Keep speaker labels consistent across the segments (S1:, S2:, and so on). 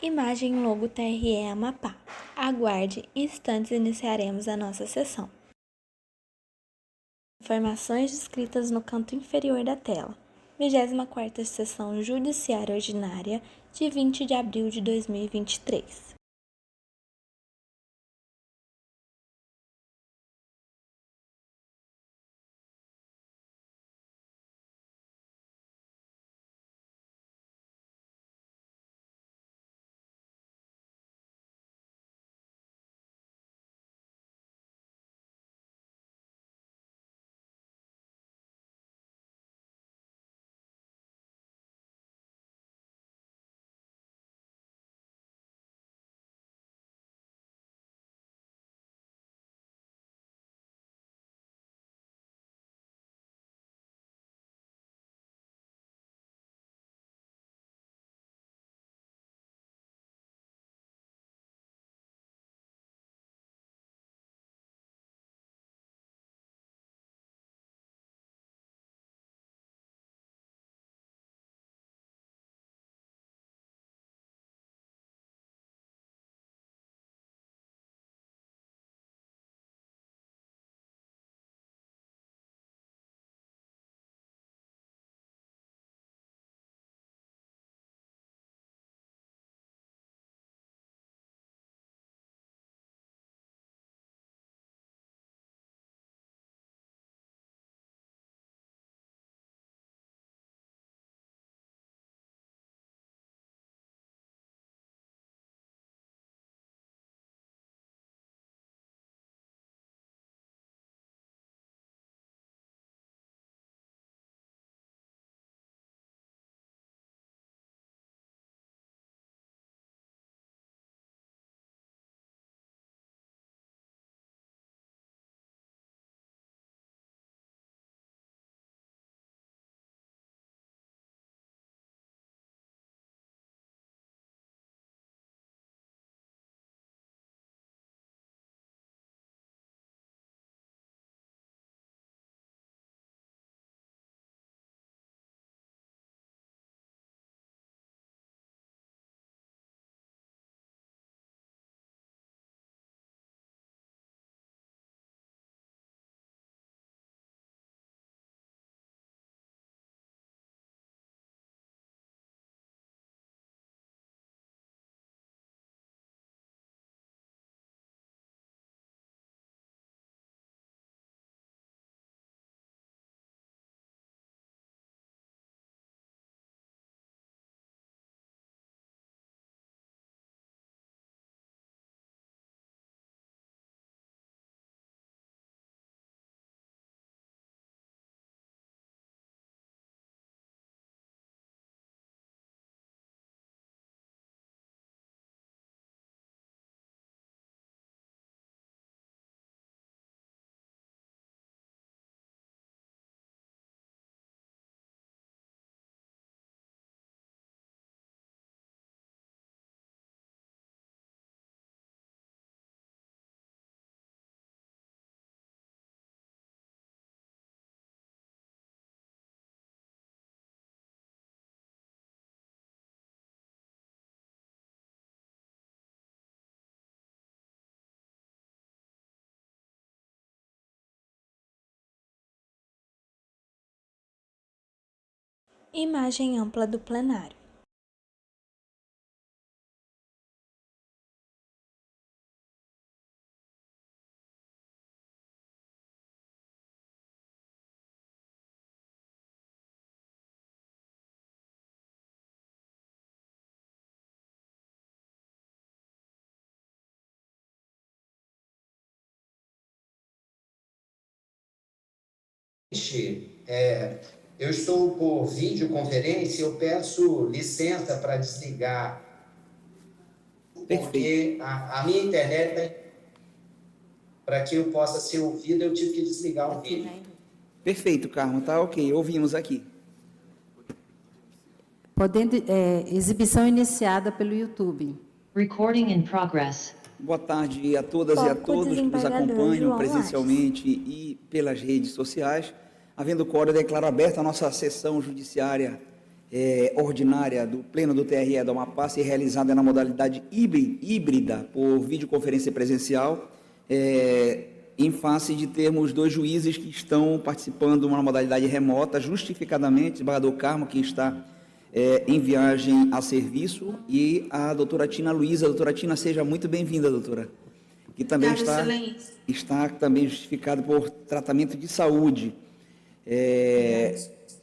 S1: Imagem logo TRE Amapá. Aguarde, em instantes iniciaremos a nossa sessão. Informações descritas no canto inferior da tela. 24ª Sessão Judiciária Ordinária, de 20 de abril de 2023. Imagem ampla do plenário.
S2: Eu estou por videoconferência, eu peço licença para desligar, porque a minha internet, para que eu possa ser ouvido, eu tive que desligar o vídeo.
S3: Perfeito, Carmo, tá ok, ouvimos aqui.
S4: Exibição iniciada pelo YouTube.
S5: Recording in progress.
S3: Boa tarde a todas e a todos que nos acompanham presencialmente e pelas redes sociais. Havendo quórum, eu declaro aberta a nossa sessão judiciária ordinária do Pleno do TRE do Amapá ser realizada na modalidade híbrida por videoconferência presencial, em face de termos 2 juízes que estão participando de uma modalidade remota, justificadamente, desembargador Carmo, que está em viagem a serviço, e a doutora Tina Luiza. Doutora Tina, seja muito bem-vinda, doutora, que também está também justificado por tratamento de saúde.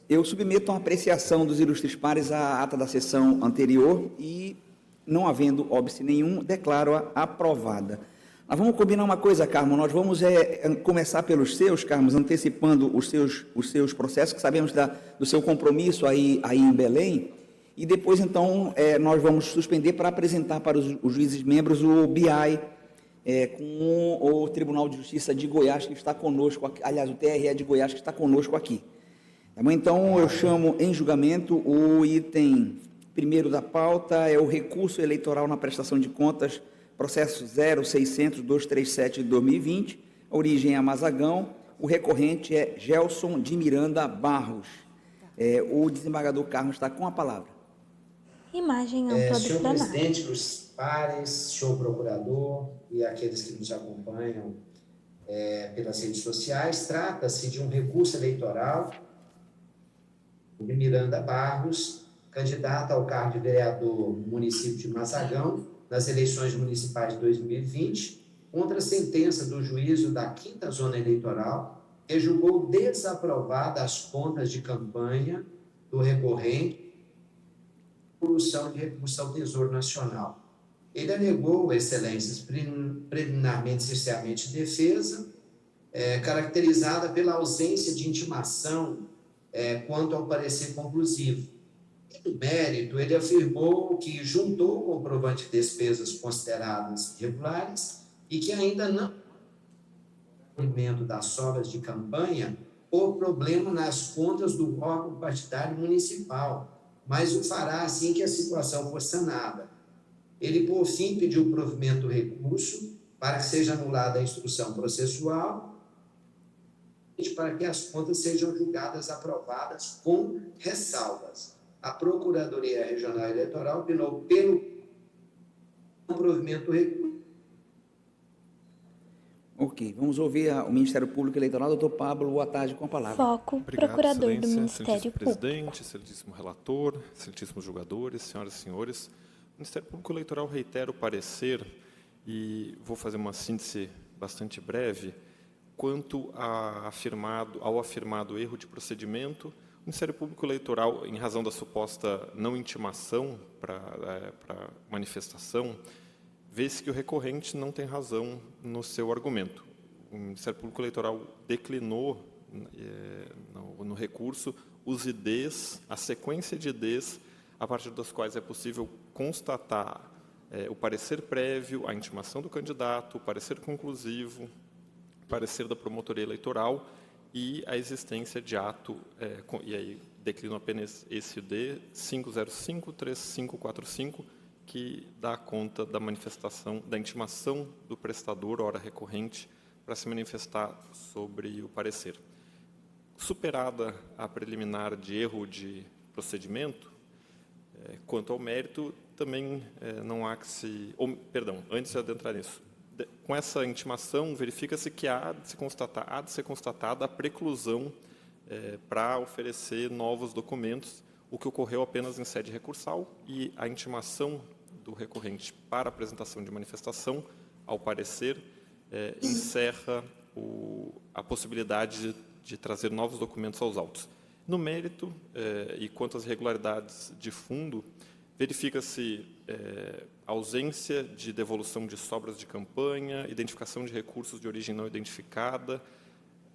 S3: Eu submeto uma apreciação dos ilustres pares à ata da sessão anterior e, não havendo óbice nenhum, declaro-a aprovada. Nós vamos combinar uma coisa, Carmo, nós vamos começar pelos seus, Carmo, antecipando os seus processos, que sabemos do seu compromisso aí em Belém, e depois, então, nós vamos suspender para apresentar para os juízes membros o BI, com o Tribunal de Justiça de Goiás, que está conosco aqui, aliás, o TRE de Goiás, que está conosco aqui. Então, eu chamo em julgamento o item 1º da pauta, é o recurso eleitoral na prestação de contas, processo 0600-237 de 2020, a origem é Mazagão, o recorrente é Gelson de Miranda Barros. O desembargador Carmo está com a palavra.
S1: Imagem ampla do
S2: senhor
S1: plenário.
S2: presidente, os pares, senhor procurador e aqueles que nos acompanham pelas redes sociais, trata-se de um recurso eleitoral de Miranda Barros, candidata ao cargo de vereador no município de Mazagão, nas eleições municipais de 2020, contra a sentença do juízo da 5ª Zona Eleitoral, que julgou desaprovada as contas de campanha do recorrente solução de recurso ao Tesouro Nacional. Ele alegou, excelências, preliminarmente cerceamento de defesa, caracterizada pela ausência de intimação quanto ao parecer conclusivo. E, no mérito, ele afirmou que juntou o comprovante de despesas consideradas irregulares e que ainda não alimento das sobras de campanha por problema nas contas do órgão partidário municipal, mas o fará assim que a situação for sanada. Ele, por fim, pediu provimento do recurso para que seja anulada a instrução processual, para que as contas sejam julgadas aprovadas com ressalvas. A Procuradoria Regional Eleitoral opinou pelo provimento do recurso.
S3: Ok, vamos ouvir o Ministério Público Eleitoral, doutor Pablo, boa tarde, com a palavra.
S1: Foco,
S6: Obrigado,
S1: procurador do
S6: excelência,
S1: Ministério Público.
S6: presidente, excelentíssimo relator, excelentíssimos julgadores, senhoras e senhores. O Ministério Público Eleitoral reitera o parecer e vou fazer uma síntese bastante breve quanto ao afirmado erro de procedimento. O Ministério Público Eleitoral, em razão da suposta não intimação para manifestação, vê-se que o recorrente não tem razão no seu argumento. O Ministério Público Eleitoral declinou no recurso os IDs, a sequência de IDs, a partir das quais é possível constatar o parecer prévio, a intimação do candidato, o parecer conclusivo, o parecer da promotoria eleitoral e a existência de ato, e aí declino apenas esse ID 5053545, que dá conta da manifestação, da intimação do prestador, hora recorrente, para se manifestar sobre o parecer. Superada a preliminar de erro de procedimento, quanto ao mérito, também não há que se... antes de adentrar nisso, com essa intimação, verifica-se que há de ser constatada a preclusão para oferecer novos documentos, o que ocorreu apenas em sede recursal, e a intimação do recorrente para apresentação de manifestação, ao parecer, encerra a possibilidade de trazer novos documentos aos autos. No mérito, e quanto às irregularidades de fundo, verifica-se ausência de devolução de sobras de campanha, identificação de recursos de origem não identificada,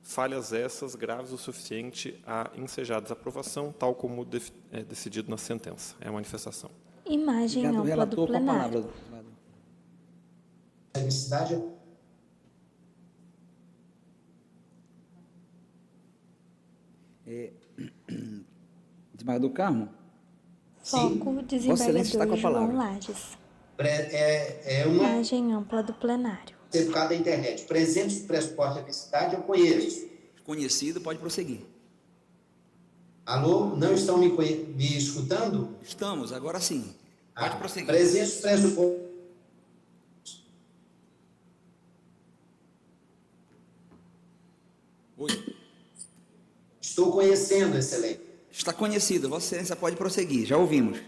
S6: falhas essas graves o suficiente a ensejar a desaprovação, tal como decidido na sentença. É a manifestação.
S1: Imagem
S3: Obrigado,
S1: ampla
S3: relator,
S1: do
S3: com a
S1: plenário.
S3: palavra.
S2: A necessidade
S3: Desembargador Carmo?
S1: Foco,
S3: Vossa Excelência está com
S1: desembargador
S3: a palavra.
S1: João Lages.
S2: uma
S1: Imagem ampla do plenário.
S2: certificado da internet. Presentes do pressuposto de necessidade, eu conheço.
S3: Conhecido, pode prosseguir.
S2: Alô? Não estão me escutando?
S3: Estamos, agora sim. Pode prosseguir.
S2: Presença dos pressupostos.
S3: Oi.
S2: Estou conhecendo, excelente.
S3: Está conhecido, Vossa Excelência pode prosseguir, já ouvimos.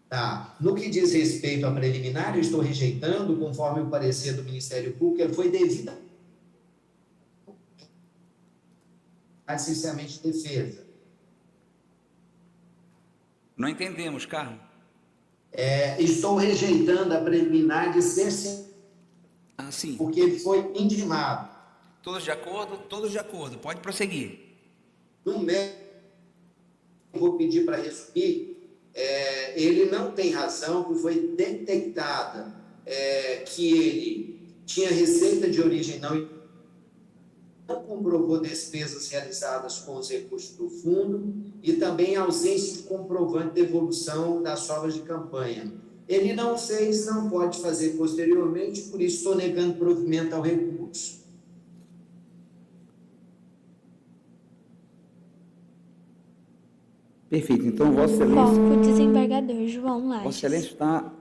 S2: Tá. No que diz respeito à preliminar, eu estou rejeitando, conforme o parecer do Ministério Público, ele foi devida sinceramente defesa.
S3: Não entendemos, Carmo.
S2: Estou rejeitando a preliminar de ser sim,
S3: sim.
S2: porque ele foi intimado.
S3: Todos de acordo? Todos de acordo. Pode prosseguir.
S2: No mérito, vou pedir para resumir, ele não tem razão, porque foi detectada que ele tinha receita de origem não comprovou despesas realizadas com os recursos do fundo e também ausência de comprovante de devolução das sobras de campanha. Ele não fez, não pode fazer posteriormente, por isso estou negando provimento ao recurso.
S3: Perfeito. Então, Vossa Excelência...
S1: Foco, desembargador João Lages.
S3: Vossa Excelência está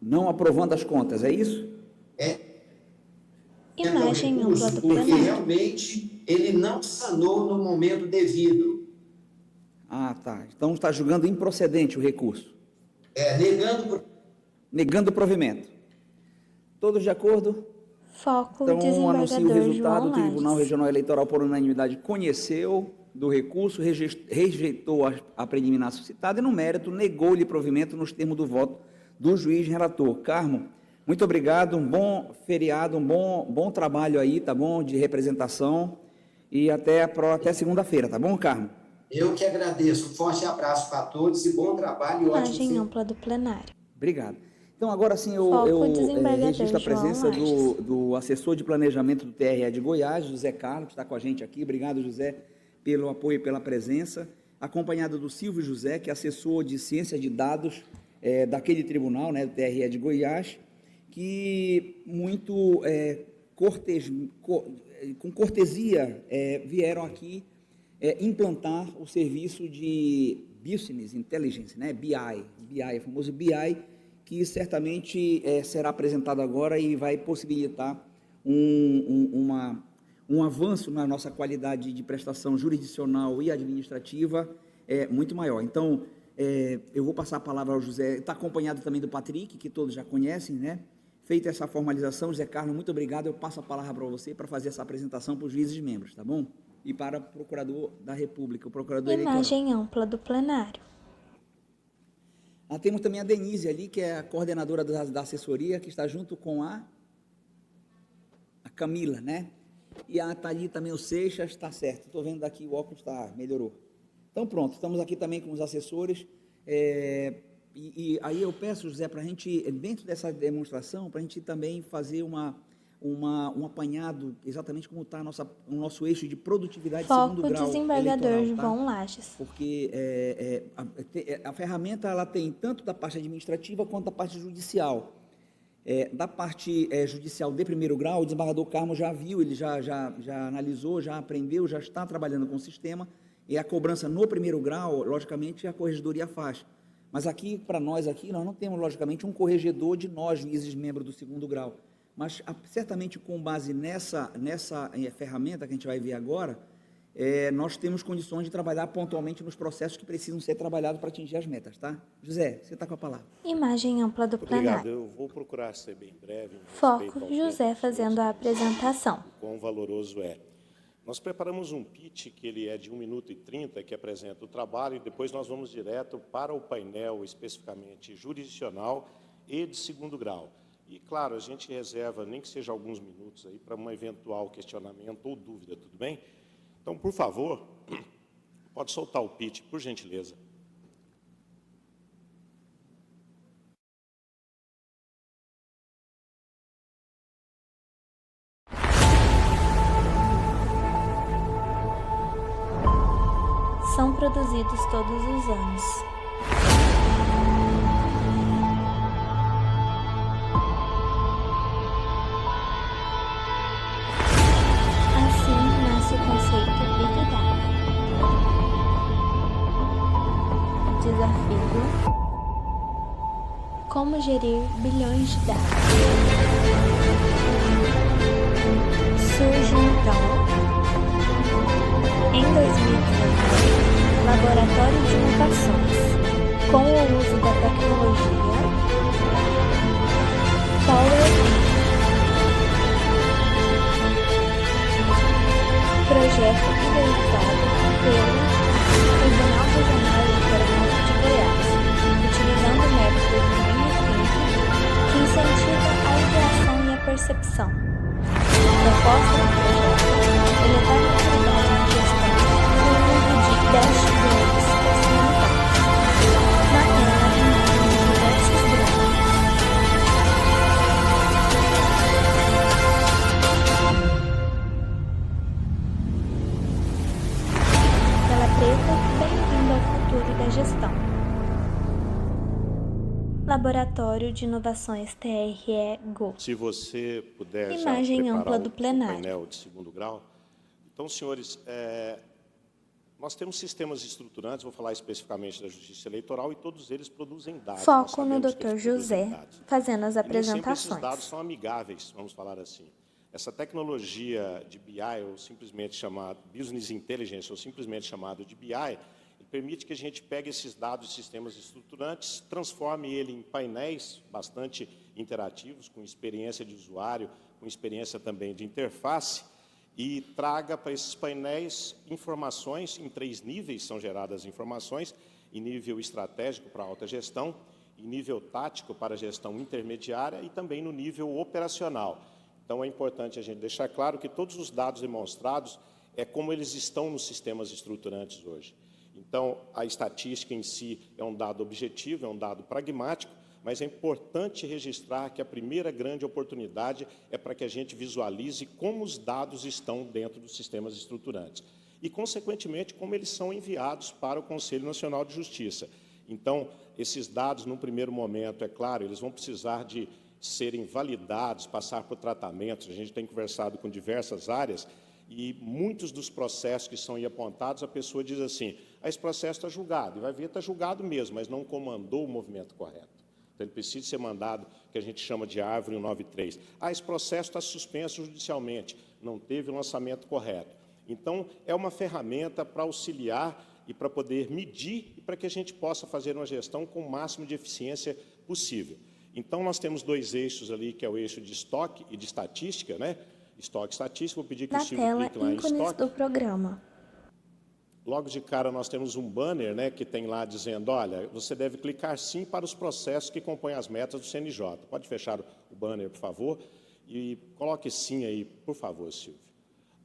S3: não aprovando as contas, é isso?
S1: Imagem ampla do
S2: porque
S1: plenário.
S2: realmente ele não sanou no momento devido.
S3: Tá. Então está julgando improcedente o recurso. Negando o provimento. Todos de acordo?
S1: Foco,
S3: Então, anuncio o
S1: desembargador
S3: resultado.
S1: João
S3: O Tribunal
S1: Lages.
S3: Regional Eleitoral, por unanimidade, conheceu do recurso, rejeitou a preliminar suscitada e, no mérito, negou-lhe provimento nos termos do voto do juiz relator. Carmo, muito obrigado, um bom feriado, um bom trabalho aí, tá bom, de representação, e até segunda-feira, tá bom, Carmo?
S2: Eu que agradeço, um forte abraço para todos e bom trabalho e ótimo
S1: Imagem
S2: fim.
S1: ampla do plenário.
S3: Obrigado. Então, agora sim, eu
S1: desembargador
S3: registro a presença
S1: João
S3: do assessor de planejamento do TRE de Goiás, José Carlos, que está com a gente aqui. Obrigado, José, pelo apoio e pela presença. Acompanhado do Silvio José, que é assessor de ciência de dados daquele tribunal, né, do TRE de Goiás, que muito com cortesia vieram aqui implantar o serviço de Business Intelligence, né, BI, o famoso BI, que certamente será apresentado agora e vai possibilitar um avanço na nossa qualidade de prestação jurisdicional e administrativa muito maior. Então, eu vou passar a palavra ao José, está acompanhado também do Patrick, que todos já conhecem, né? Feita essa formalização, José Carlos, muito obrigado, eu passo a palavra para você para fazer essa apresentação para os juízes membros, tá bom? E para o Procurador da República, o Procurador Eleitoral.
S1: Imagem ampla do plenário.
S3: Temos também a Denise ali, que é a coordenadora da assessoria, que está junto com a Camila, né? E está ali também o Seixas, está certo. Estou vendo daqui, o óculos melhorou. Então, pronto, estamos aqui também com os assessores. E aí eu peço, José, para a gente, dentro dessa demonstração, para a gente também fazer um apanhado, exatamente como está o nosso eixo de produtividade de segundo grau
S1: Foco, desembargador
S3: eleitoral,
S1: João Lages.
S3: Porque a ferramenta ela tem tanto da parte administrativa quanto da parte judicial. Da parte judicial de primeiro grau, o desembargador Carmo já viu, ele já analisou, já aprendeu, já está trabalhando com o sistema, e a cobrança no primeiro grau, logicamente, a corregedoria faz. Mas aqui, para nós aqui, nós não temos, logicamente, um corregedor de nós, juízes membros do segundo grau. Mas, certamente, com base nessa ferramenta que a gente vai ver agora, nós temos condições de trabalhar pontualmente nos processos que precisam ser trabalhados para atingir as metas, tá? José, você está com a palavra.
S1: Imagem ampla do plenário.
S7: Obrigado, eu vou procurar ser bem breve.
S1: Foco, José fazendo a apresentação.
S7: Quão valoroso é. Nós preparamos um pitch que ele é de 1 minuto e 30, que apresenta o trabalho, e depois nós vamos direto para o painel especificamente jurisdicional e de segundo grau. E, claro, a gente reserva, nem que seja alguns minutos aí, para um eventual questionamento ou dúvida, tudo bem? Então, por favor, pode soltar o pitch, por gentileza.
S1: São produzidos todos os anos. Assim nasce o conceito Big Data. como gerir bilhões de dados. Surge então, em 2019, Laboratório de Inovações, com o uso da tecnologia Power. Projeto idealizado pelo Tribunal Regional Eleitoral de Goiás, utilizando o método do Mindfulness, que incentiva a interação e a percepção. A proposta do projeto é levar a atividade na gestão por meio de dashboards personalizados. Na tela, imagens de diversos graus. Bem-vindo ao futuro da gestão. Laboratório de Inovações TRE-GO.
S7: Se você puder
S1: Imagem
S7: já
S1: ampla do plenário.
S7: painel de segundo grau. Então, senhores, nós temos sistemas estruturantes, vou falar especificamente da Justiça Eleitoral, e todos eles produzem dados.
S1: Foco no Dr. José, fazendo as
S7: E nem sempre
S1: apresentações.
S7: esses dados são amigáveis, vamos falar assim. Essa tecnologia de BI, ou simplesmente chamado Business Intelligence, ou simplesmente chamado de BI, ele permite que a gente pegue esses dados de sistemas estruturantes, transforme ele em painéis bastante interativos, com experiência de usuário, com experiência também de interface, e traga para esses painéis informações em 3 níveis, são geradas informações, em nível estratégico para alta gestão, em nível tático para gestão intermediária e também no nível operacional. Então, é importante a gente deixar claro que todos os dados demonstrados é como eles estão nos sistemas estruturantes hoje. Então, a estatística em si é um dado objetivo, é um dado pragmático, mas é importante registrar que a primeira grande oportunidade é para que a gente visualize como os dados estão dentro dos sistemas estruturantes e, consequentemente, como eles são enviados para o Conselho Nacional de Justiça. Então, esses dados, num primeiro momento, é claro, eles vão precisar de serem validados, passar por tratamentos. A gente tem conversado com diversas áreas e muitos dos processos que são aí apontados, a pessoa diz assim, esse processo está julgado, e vai ver, está julgado mesmo, mas não comandou o movimento correto. Então, ele precisa ser mandado, que a gente chama de árvore 193. Esse processo está suspenso judicialmente, não teve o lançamento correto. Então, é uma ferramenta para auxiliar e para poder medir e para que a gente possa fazer uma gestão com o máximo de eficiência possível. Então, nós temos 2 eixos ali, que é o eixo de estoque e de estatística, né? Estoque e estatística, vou pedir que o Silvio clique lá em
S1: ícones
S7: estoque.
S1: do programa.
S7: Logo de cara, nós temos um banner, né, que tem lá dizendo, olha, você deve clicar sim para os processos que compõem as metas do CNJ. Pode fechar o banner, por favor, e coloque sim aí, por favor, Silvio.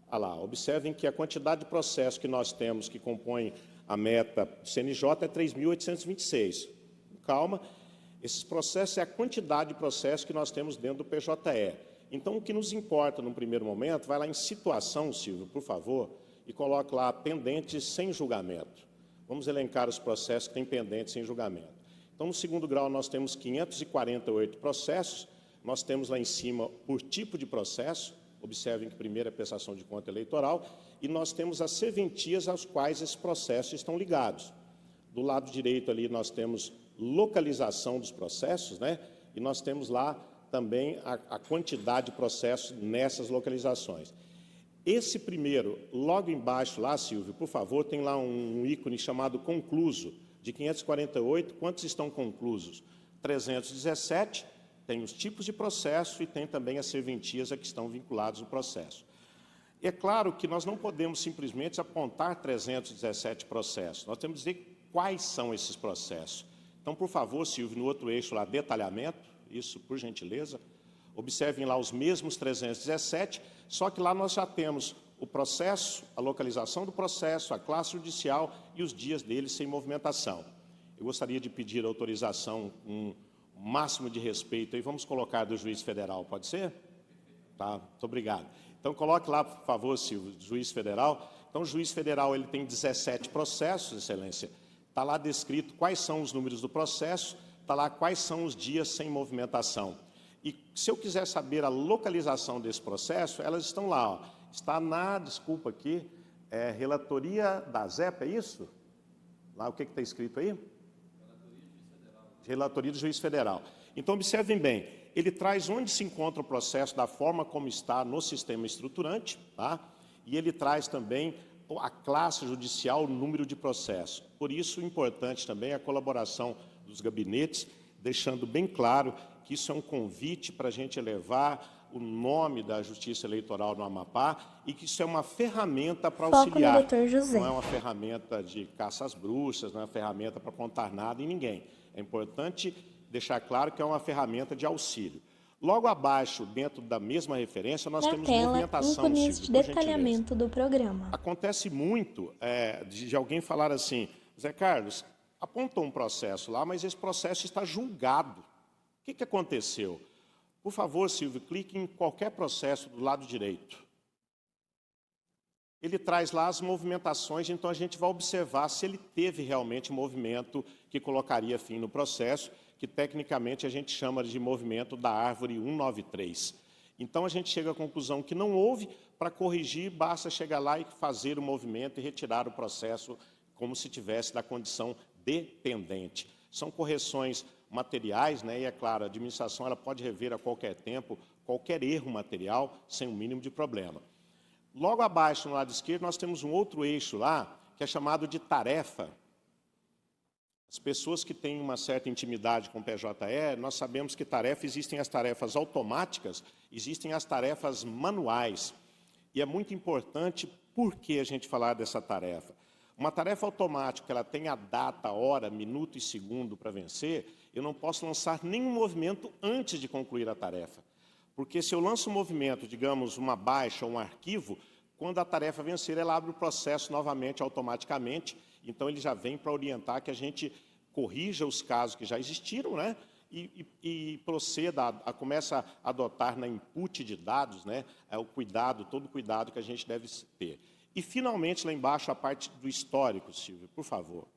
S7: Olha lá, observem que a quantidade de processos que nós temos que compõem a meta do CNJ é 3.826. Calma. Esses processos é a quantidade de processos que nós temos dentro do PJE. Então, o que nos importa, num primeiro momento, vai lá em situação, Silvio, por favor, e coloque lá pendentes sem julgamento. Vamos elencar os processos que têm pendentes sem julgamento. Então, no segundo grau, nós temos 548 processos, nós temos lá em cima por tipo de processo, observem que primeiro é prestação de conta eleitoral, e nós temos as serventias aos quais esses processos estão ligados. Do lado direito ali, nós temos localização dos processos, né? E nós temos lá também a quantidade de processos nessas localizações. Esse primeiro, logo embaixo lá, Silvio, por favor, tem lá um ícone chamado concluso, de 548, quantos estão conclusos? 317, tem os tipos de processo e tem também as serventias a que estão vinculados no processo. E é claro que nós não podemos simplesmente apontar 317 processos, nós temos que dizer quais são esses processos. Então, por favor, Silvio, no outro eixo lá, detalhamento, isso, por gentileza, observem lá os mesmos 317, só que lá nós já temos o processo, a localização do processo, a classe judicial e os dias dele sem movimentação. Eu gostaria de pedir autorização, um máximo de respeito, e vamos colocar do juiz federal, pode ser? Tá, muito obrigado. Então, coloque lá, por favor, Silvio, juiz federal. Então, o juiz federal ele tem 17 processos, excelência. Está lá descrito quais são os números do processo, está lá quais são os dias sem movimentação. E se eu quiser saber a localização desse processo, elas estão lá. Ó. Está na, desculpa aqui, relatoria da ZEP, é isso? Lá o que está escrito aí? Relatoria do Juiz Federal. Então, observem bem, ele traz onde se encontra o processo, da forma como está no sistema estruturante, tá? E ele traz também a classe judicial, o número de processos. Por isso, importante também a colaboração dos gabinetes, deixando bem claro que isso é um convite para a gente elevar o nome da Justiça Eleitoral no Amapá e que isso é uma ferramenta para auxiliar.
S1: Foco no Dr. José.
S7: Não é uma ferramenta de caça às bruxas, não é uma ferramenta para contar nada em ninguém. É importante deixar claro que é uma ferramenta de auxílio. Logo abaixo, dentro da mesma referência, nós
S1: Na
S7: temos
S1: tela,
S7: movimentação,
S1: ícones
S7: Silvio,
S1: de
S7: por gentileza.
S1: detalhamento do programa.
S7: Acontece muito de alguém falar assim, Zé Carlos, apontou um processo lá, mas esse processo está julgado. O que aconteceu? Por favor, Silvio, clique em qualquer processo do lado direito. Ele traz lá as movimentações, então a gente vai observar se ele teve realmente movimento que colocaria fim no processo, que tecnicamente a gente chama de movimento da árvore 193. Então a gente chega à conclusão que não houve, para corrigir basta chegar lá e fazer o movimento e retirar o processo como se tivesse da condição dependente. São correções materiais, né? E é claro, a administração ela pode rever a qualquer tempo qualquer erro material sem o mínimo de problema. Logo abaixo, no lado esquerdo, nós temos um outro eixo lá, que é chamado de tarefa. As pessoas que têm uma certa intimidade com o PJE, nós sabemos que existem as tarefas automáticas, existem as tarefas manuais. E é muito importante por que a gente falar dessa tarefa. Uma tarefa automática, ela tem a data, hora, minuto e segundo para vencer, eu não posso lançar nenhum movimento antes de concluir a tarefa. Porque se eu lanço um movimento, digamos, uma baixa ou um arquivo, quando a tarefa vencer, ela abre o processo novamente, automaticamente. Então, ele já vem para orientar que a gente corrija os casos que já existiram, né? E proceda, começa a adotar na input de dados, né? O cuidado, todo o cuidado que a gente deve ter. E, finalmente, lá embaixo, a parte do histórico, Silvio, por favor.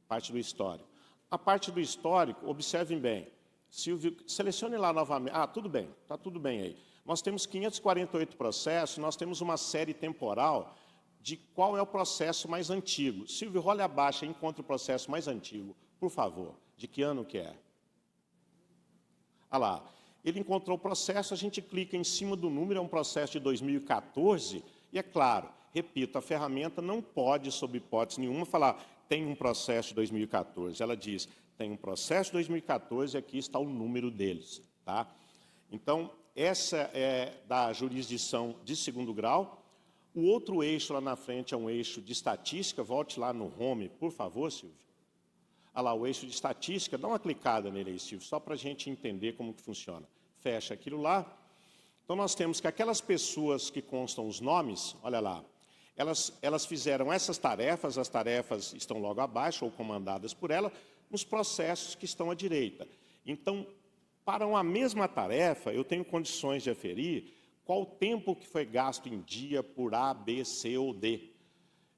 S7: Parte do histórico. A parte do histórico, observem bem. Silvio, selecione lá novamente. Ah, tudo bem, está tudo bem aí. Nós temos 548 processos, nós temos uma série temporal de qual é o processo mais antigo. Silvio, role abaixo e encontre o processo mais antigo, por favor. De que ano que é? Ah lá, ele encontrou o processo, a gente clica em cima do número, é um processo de 2014, e é claro, repito, a ferramenta não pode, sob hipótese nenhuma, falar tem um processo de 2014. Ela diz, tem um processo de 2014 e aqui está o número deles. Tá? Então, essa é da jurisdição de segundo grau. O outro eixo lá na frente é um eixo de estatística. Volte lá no home, por favor, Silvio. Olha lá, o eixo de estatística. Dá uma clicada nele aí, Silvio, só para a gente entender como que funciona. Fecha aquilo lá. Então, nós temos que aquelas pessoas que constam os nomes, olha lá, elas fizeram essas tarefas, as tarefas estão logo abaixo ou comandadas por ela, nos processos que estão à direita. Então, para uma mesma tarefa, eu tenho condições de aferir qual o tempo que foi gasto em dia por A, B, C ou D.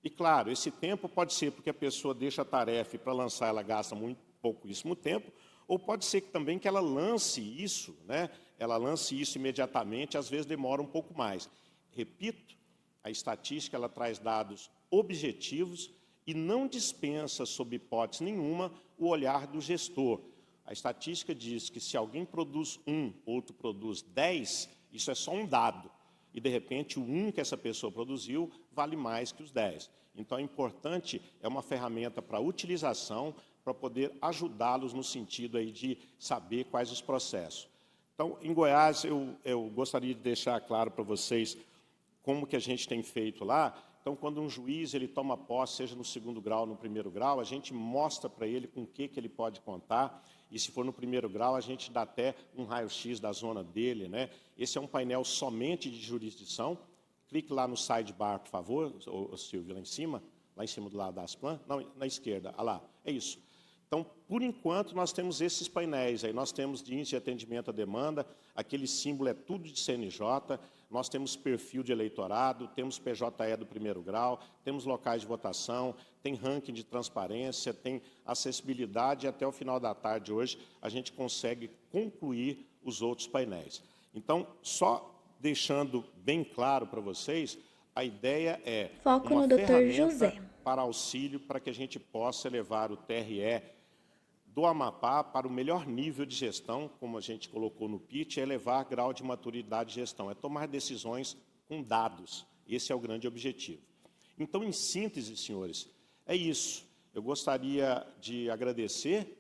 S7: E, claro, esse tempo pode ser porque a pessoa deixa a tarefa e para lançar ela gasta muito pouquíssimo tempo, ou pode ser também que ela lance isso, né? Ela lance isso imediatamente, às vezes demora um pouco mais. Repito, a estatística ela traz dados objetivos e não dispensa, sob hipótese nenhuma, o olhar do gestor. A estatística diz que se alguém produz 1, outro produz 10, isso é só um dado. E, de repente, o 1 que essa pessoa produziu vale mais que os 10. Então, é importante, é uma ferramenta para utilização, para poder ajudá-los no sentido aí de saber quais os processos. Então, em Goiás, eu gostaria de deixar claro para vocês como que a gente tem feito lá. Então, quando um juiz ele toma posse, seja no segundo grau ou no primeiro grau, a gente mostra para ele com o que ele pode contar. E, se for no primeiro grau, a gente dá até um raio-x da zona dele, né? Esse é um painel somente de jurisdição. Clique lá no sidebar, por favor, Silvio, lá em cima do lado das plantas. Não, na esquerda, olha lá, é isso. Então, por enquanto, nós temos esses painéis aí. Nós temos de índice de atendimento à demanda, aquele símbolo é tudo de CNJ, nós temos perfil de eleitorado, temos PJE do primeiro grau, temos locais de votação, tem ranking de transparência, tem acessibilidade, e até o final da tarde hoje a gente consegue concluir os outros painéis. Então, só deixando bem claro para vocês, a ideia é
S1: Foco
S7: uma
S1: no Dr.
S7: ferramenta
S1: José.
S7: para auxílio para que a gente possa elevar o TRE do Amapá para o melhor nível de gestão, como a gente colocou no pitch, é elevar grau de maturidade de gestão, é tomar decisões com dados. Esse é o grande objetivo. Então, em síntese, senhores, é isso. Eu gostaria de agradecer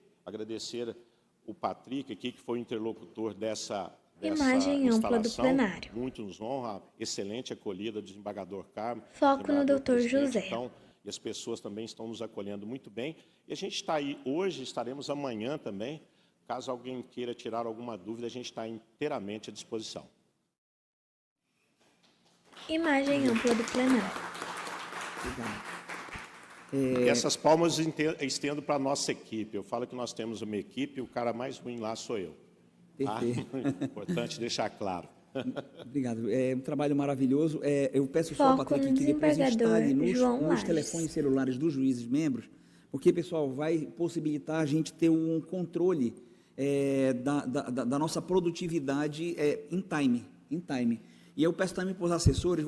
S7: o Patrick aqui, que foi o interlocutor dessa
S1: Imagem ampla do
S7: instalação.
S1: plenário.
S7: Muito nos honra, excelente acolhida do desembargador Carmo.
S1: Foco no
S7: desembargador
S1: Dr.
S7: presidente,
S1: José.
S7: Então, e as pessoas também estão nos acolhendo muito bem. E a gente está aí hoje, estaremos amanhã também. Caso alguém queira tirar alguma dúvida, a gente está inteiramente à disposição.
S1: Imagem ampla do plenário.
S7: E essas palmas eu estendo para a nossa equipe. Eu falo que nós temos uma equipe, o cara mais ruim lá sou eu. Tá? Importante deixar claro.
S3: Obrigado. É um trabalho maravilhoso. Eu peço só,
S1: Foco
S3: Patrick,
S1: no
S3: que depois instale
S1: João
S3: nos
S1: Lages.
S3: telefones celulares dos juízes membros, porque, pessoal, vai possibilitar a gente ter um controle da nossa produtividade em time. E eu peço também para os assessores,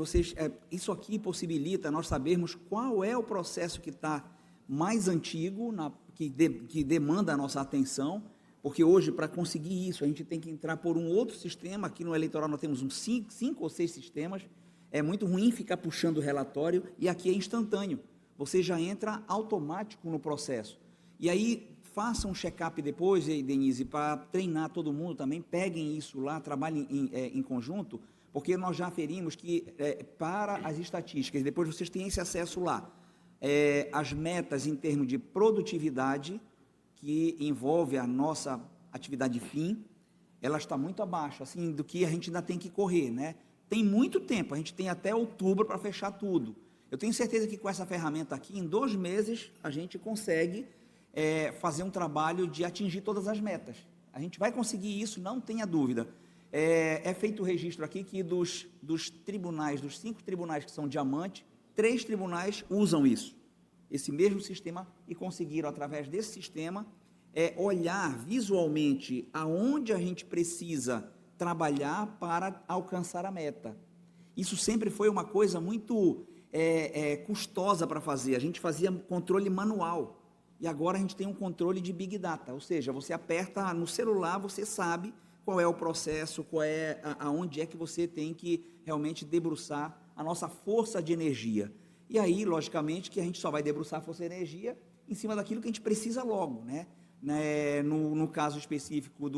S3: isso aqui possibilita nós sabermos qual é o processo que está mais antigo, que demanda a nossa atenção, porque hoje, para conseguir isso, a gente tem que entrar por um outro sistema. Aqui no eleitoral nós temos 5 ou 6 sistemas. É muito ruim ficar puxando o relatório, e aqui é instantâneo. Você já entra automático no processo. E aí, façam um check-up depois, Denise, para treinar todo mundo também, peguem isso lá, trabalhem em conjunto, porque nós já aferimos que, para as estatísticas, depois vocês têm esse acesso lá, as metas em termos de produtividade, que envolve a nossa atividade fim, ela está muito abaixo, assim, do que a gente ainda tem que correr, né? Tem muito tempo, a gente tem até outubro para fechar tudo. Eu tenho certeza que com essa ferramenta aqui, em 2 meses, a gente consegue fazer um trabalho de atingir todas as metas. A gente vai conseguir isso, não tenha dúvida. É feito o registro aqui que dos tribunais, dos 5 tribunais que são diamante, 3 tribunais usam isso. Esse mesmo sistema, e conseguiram, através desse sistema, olhar visualmente aonde a gente precisa trabalhar para alcançar a meta. Isso sempre foi uma coisa muito custosa para fazer. A gente fazia controle manual, e agora a gente tem um controle de Big Data, ou seja, você aperta no celular, você sabe qual é o processo, aonde é que você tem que realmente debruçar a nossa força de energia. E aí, logicamente, que a gente só vai debruçar a força de energia em cima daquilo que a gente precisa logo, né? No caso específico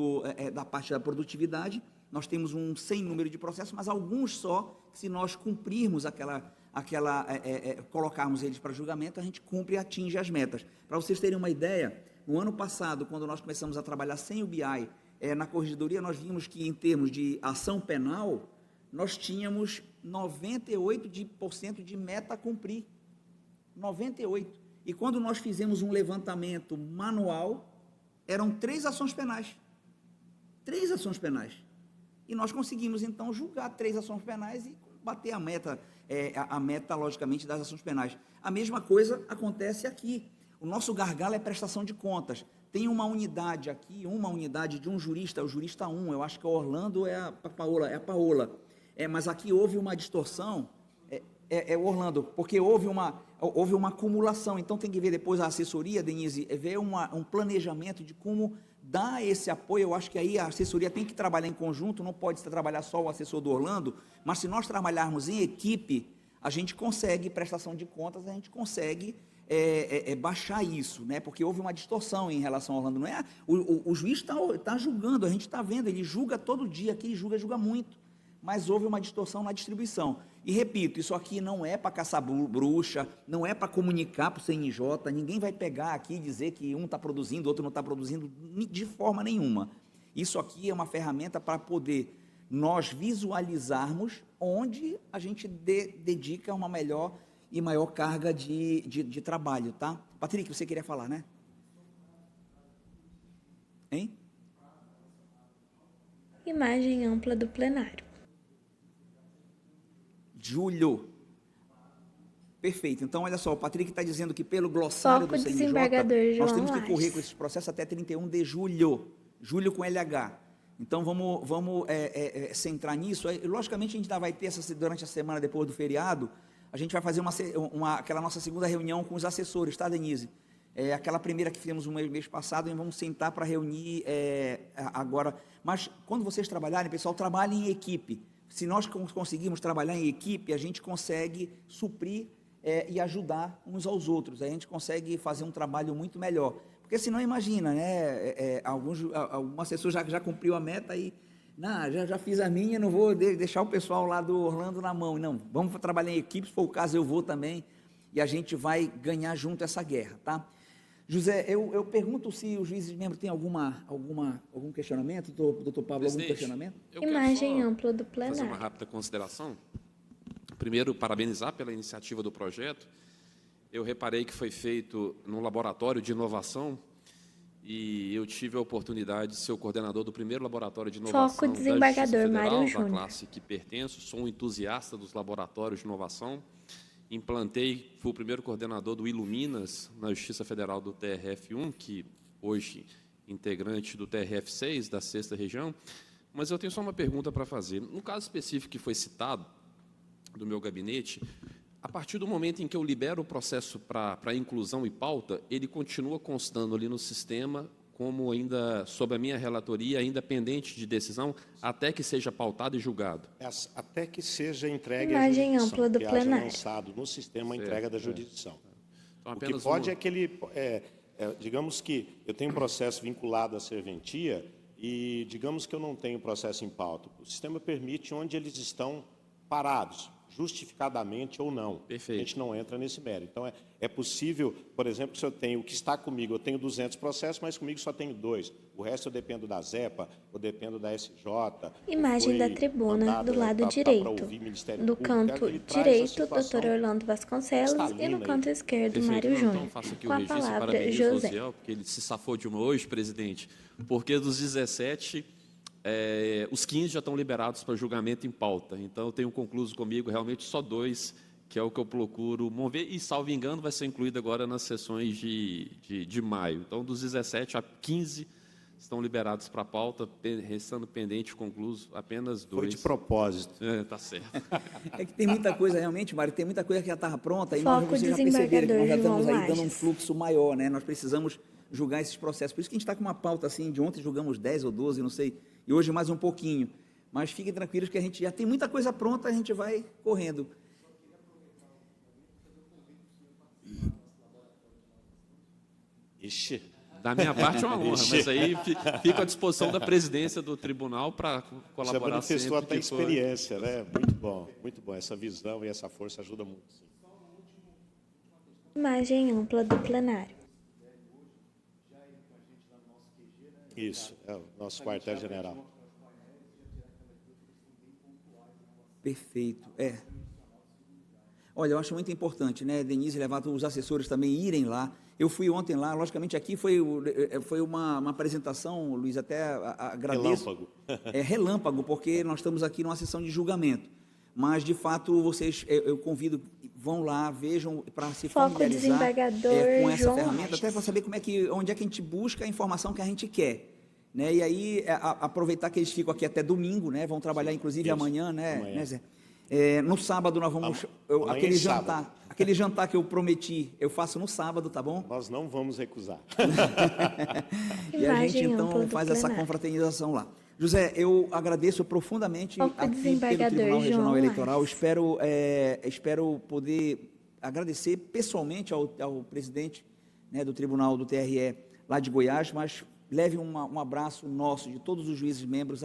S3: da parte da produtividade, nós temos um sem número de processos, mas alguns só, que se nós cumprirmos colocarmos eles para julgamento, a gente cumpre e atinge as metas. Para vocês terem uma ideia, no ano passado, quando nós começamos a trabalhar sem o BI, na corregedoria, nós vimos que, em termos de ação penal, nós tínhamos 98% de meta a cumprir. 98%. E quando nós fizemos um levantamento manual, eram 3 ações penais. 3 ações penais. E nós conseguimos, então, julgar 3 ações penais e bater a meta, logicamente, das ações penais. A mesma coisa acontece aqui. O nosso gargalo é prestação de contas. Tem uma unidade aqui, uma unidade de um jurista, o jurista 1, eu acho que é o Orlando, é a Paola. Mas aqui houve uma distorção, o Orlando, porque houve uma acumulação. Então tem que ver depois a assessoria, Denise, ver um planejamento de como dar esse apoio. Eu acho que aí a assessoria tem que trabalhar em conjunto, não pode trabalhar só o assessor do Orlando, mas se nós trabalharmos em equipe, a gente consegue, prestação de contas, a gente consegue baixar isso, né? Porque houve uma distorção em relação ao Orlando. Não é? O juiz está julgando, a gente está vendo, ele julga todo dia, aqui ele julga muito, mas houve uma distorção na distribuição. E repito, isso aqui não é para caçar bruxa, não é para comunicar para o CNJ, ninguém vai pegar aqui e dizer que um está produzindo, outro não está produzindo, de forma nenhuma. Isso aqui é uma ferramenta para poder nós visualizarmos onde a gente dedica uma melhor e maior carga de trabalho, tá? Patrick, você queria falar, né? Hein?
S1: Imagem ampla do plenário.
S3: Julho. Perfeito. Então, olha só, o Patrick está dizendo que pelo glossário
S1: Foco
S3: do CNJ,
S1: desembargador
S3: nós
S1: João
S3: temos que correr
S1: Lages.
S3: com esse processo até 31 de julho. Julho com LH. Então, vamos centrar nisso. Logicamente, a gente ainda vai ter, durante a semana, depois do feriado, a gente vai fazer aquela nossa segunda reunião com os assessores, tá, Denise? Aquela primeira que fizemos um mês passado, e vamos sentar para reunir agora. Mas quando vocês trabalharem, pessoal, trabalhem em equipe. Se nós conseguirmos trabalhar em equipe, a gente consegue suprir e ajudar uns aos outros. A gente consegue fazer um trabalho muito melhor. Porque senão, imagina, né? Algumas pessoas já cumpriu a meta e já fiz a minha, não vou deixar o pessoal lá do Orlando na mão. Não, vamos trabalhar em equipe, se for o caso eu vou também, e a gente vai ganhar junto essa guerra, tá? José, eu pergunto se os juízes membros têm algum questionamento, doutor Pablo, algum questionamento?
S1: Imagem ampla do
S8: Fazer
S1: plenário.
S8: uma rápida consideração. Primeiro, parabenizar pela iniciativa do projeto. Eu reparei que foi feito num laboratório de inovação e eu tive a oportunidade de ser o coordenador do primeiro laboratório de inovação
S1: Foco,
S8: da
S1: desembargador
S8: Justiça Federal,
S1: Mário
S8: da
S1: Júnior.
S8: classe que pertenço. Sou um entusiasta dos laboratórios de inovação. Fui o primeiro coordenador do Iluminas na Justiça Federal do TRF1, que hoje integrante do TRF6, da 6ª Região. Mas eu tenho só uma pergunta para fazer. No caso específico que foi citado, do meu gabinete, a partir do momento em que eu libero o processo para inclusão e pauta, ele continua constando ali no sistema como ainda, sob a minha relatoria, ainda pendente de decisão, até que seja pautado e julgado.
S7: Até que seja entregue
S1: Imagem
S7: à jurisdição,
S1: ampla do
S7: que
S1: plenário.
S7: haja lançado no sistema a entrega da jurisdição.
S8: Então,
S7: O que
S8: apenas
S7: pode
S8: uma-
S7: é que ele... digamos que eu tenho um processo vinculado à serventia e digamos que eu não tenho processo em pauta. O sistema permite onde eles estão parados, justificadamente ou não.
S8: Perfeito.
S7: A gente não entra nesse mérito. Então, é possível, por exemplo, se eu tenho o que está comigo, eu tenho 200 processos, mas comigo só tenho 2. O resto eu dependo da ZEPA, eu dependo da SJ.
S1: Imagem da tribuna do lado direito. Do canto direito, doutor Orlando Vasconcelos, e no canto esquerdo,
S8: Perfeito.
S1: Mário
S8: Não,
S1: Júnior.
S8: Então, faço aqui
S1: Com
S8: o
S1: a
S8: registro e
S1: palavra,
S8: parabenizo o
S1: José.
S8: Rosiel, porque ele se safou de uma hoje, presidente, porque dos 17, os 15 já estão liberados para julgamento em pauta. Então, eu tenho concluso comigo realmente só 2, que é o que eu procuro mover, e, salvo engano, vai ser incluído agora nas sessões de maio. Então, dos 17, a 15 estão liberados para a pauta, restando pendente, concluso, apenas 2.
S7: Foi de propósito.
S8: Tá certo.
S3: É que tem muita coisa, realmente, Mário, tem muita coisa que já estava pronta, e
S1: Foco,
S3: vocês já perceberam que nós já
S1: desembargador
S3: estamos aí dando um
S1: João
S3: fluxo maior, né? Nós precisamos julgar esses processos. Por isso que a gente está com uma pauta assim, de ontem julgamos 10 ou 12, não sei, e hoje mais um pouquinho. Mas fiquem tranquilos que a gente já tem muita coisa pronta, a gente vai correndo.
S7: Ixi.
S8: Da minha parte é uma honra, mas aí fico à disposição da presidência do tribunal para
S7: Você
S8: colaborar sempre.
S7: manifestou até
S8: que for.
S7: experiência, né? Muito bom, muito bom. Essa visão e essa força ajuda muito. Sim.
S1: Imagem ampla do plenário.
S7: Isso, é o nosso quartel-general.
S3: Perfeito, Olha, eu acho muito importante, né, Denise, levar os assessores também irem lá. Eu fui ontem lá, logicamente aqui foi uma apresentação, Luiz, até agradeço.
S7: Relâmpago.
S3: Relâmpago, porque nós estamos aqui numa sessão de julgamento. Mas, de fato, vocês, eu convido, vão lá, vejam, para se
S1: Foco,
S3: familiarizar
S1: desembargador
S3: com essa
S1: João
S3: ferramenta,
S1: Marques.
S3: até para saber onde é que a gente busca a informação que a gente quer. Né? E aí, aproveitar que eles ficam aqui até domingo, né? Vão trabalhar, inclusive,
S7: Isso.
S3: amanhã, né,
S7: Amanhã.
S3: né, Zé? No sábado nós vamos...
S7: Amanhã
S3: aquele
S7: e
S3: jantar,
S7: sábado.
S3: aquele jantar que eu prometi, eu faço no sábado, tá bom?
S7: Nós não vamos recusar.
S3: E a gente,
S1: Imagem ampla
S3: então,
S1: do
S3: faz essa
S1: plenário.
S3: confraternização lá. José, eu agradeço profundamente
S1: Foco,
S3: aqui pelo
S1: desembargador
S3: Tribunal Regional
S1: João
S3: Eleitoral. Espero poder agradecer pessoalmente ao presidente, né, do Tribunal do TRE lá de Goiás, mas leve um abraço nosso, de todos os juízes membros,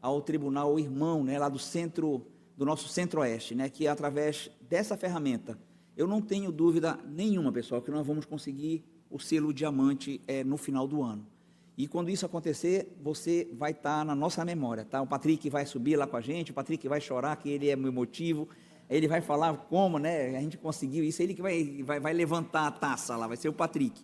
S3: ao Tribunal Irmão, né, lá do nosso Centro-Oeste, né, que através dessa ferramenta, eu não tenho dúvida nenhuma, pessoal, que nós vamos conseguir o selo diamante no final do ano. E quando isso acontecer, você vai estar na nossa memória, tá? O Patrick vai subir lá com a gente, o Patrick vai chorar, que ele é meu motivo, ele vai falar como, né, a gente conseguiu isso, ele que vai levantar a taça lá, vai ser o Patrick.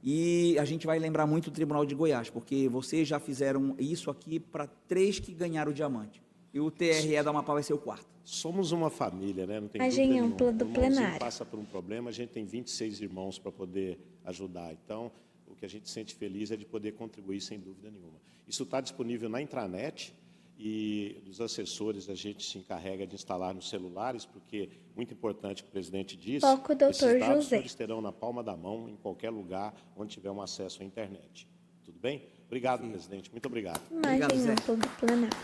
S3: E a gente vai lembrar muito do Tribunal de Goiás, porque vocês já fizeram isso aqui para 3 que ganharam o diamante. E o TRE da Amapá vai ser o 4º.
S7: Somos uma família, né? Não tem
S1: Imagem
S7: dúvida
S1: ampla
S7: nenhuma.
S1: do
S7: O irmãozinho
S1: plenário.
S7: passa por um problema, a gente tem 26 irmãos para poder ajudar. Então, o que a gente sente feliz é de poder contribuir, sem dúvida nenhuma. Isso está disponível na intranet e dos assessores a gente se encarrega de instalar nos celulares, porque muito importante que o presidente disse,
S1: Foco, doutor
S7: esses dados
S1: José.
S7: eles terão na palma da mão em qualquer lugar onde tiver um acesso à internet. Tudo bem? Obrigado, presidente. Muito obrigado.
S3: Obrigado,
S1: Imagem
S3: Zé.
S1: ampla do plenário.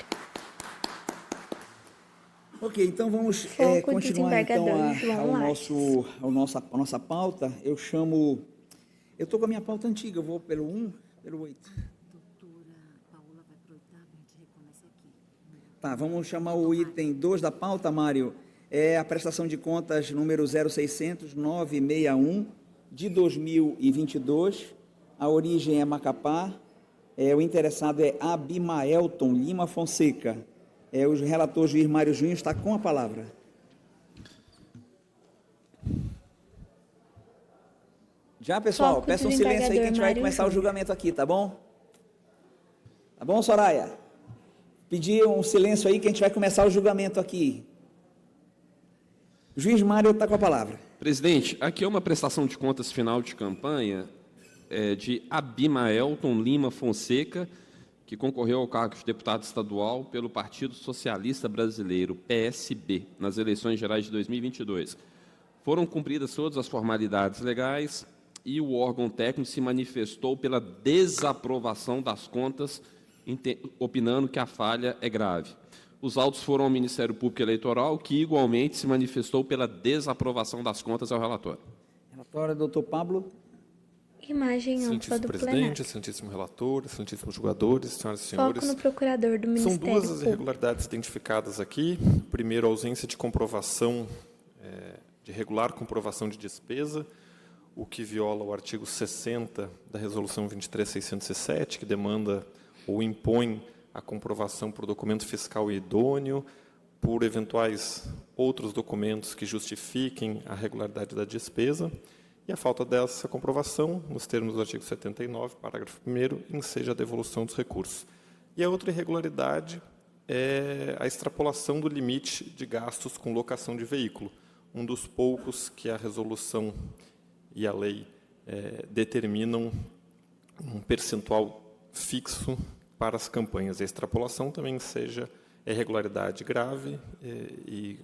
S3: Ok, então vamos
S1: Foco,
S3: continuar então
S1: desembargador João
S3: a nossa pauta. Eu estou com a minha pauta antiga, eu vou pelo 1, pelo 8. Tá, vamos chamar o item 2 da pauta, Mário. É a prestação de contas número 0600-961 de 2022. A origem é Macapá. O interessado é Abimaelton Lima Fonseca. O relator juiz Mário Júnior está com a palavra. Já, pessoal,
S1: Foco,
S3: peçam silêncio aí que a gente vai
S1: desembargador
S3: começar o
S1: Mário
S3: julgamento aqui, tá bom? Tá bom, Soraya? Pedir um silêncio aí que a gente vai começar o julgamento aqui. O juiz Mário está com a palavra.
S8: Presidente, aqui é uma prestação de contas final de campanha de Abimaelton Lima Fonseca, que concorreu ao cargo de deputado estadual pelo Partido Socialista Brasileiro, PSB, nas eleições gerais de 2022. Foram cumpridas todas as formalidades legais e o órgão técnico se manifestou pela desaprovação das contas, opinando que a falha é grave. Os autos foram ao Ministério Público Eleitoral, que igualmente se manifestou pela desaprovação das contas ao relatório.
S3: Relatório, doutor Pablo.
S1: Imagem ampla
S6: Excelentíssimo
S1: do
S6: presidente,
S1: plenário.
S6: excelentíssimo relator, excelentíssimos julgadores, senhoras e
S1: Foco
S6: senhores.
S1: no procurador do
S6: São
S1: Ministério
S6: duas as
S1: Público.
S6: irregularidades identificadas aqui. Primeiro, a ausência de comprovação, de regular comprovação de despesa, o que viola o artigo 60 da Resolução 23.607, que demanda ou impõe a comprovação por documento fiscal idôneo, por eventuais outros documentos que justifiquem a regularidade da despesa, e a falta dessa comprovação, nos termos do artigo 79, parágrafo 1º, enseja a devolução dos recursos. E a outra irregularidade é a extrapolação do limite de gastos com locação de veículo, um dos poucos que a resolução e a lei determinam um percentual fixo para as campanhas. A extrapolação também seja irregularidade grave e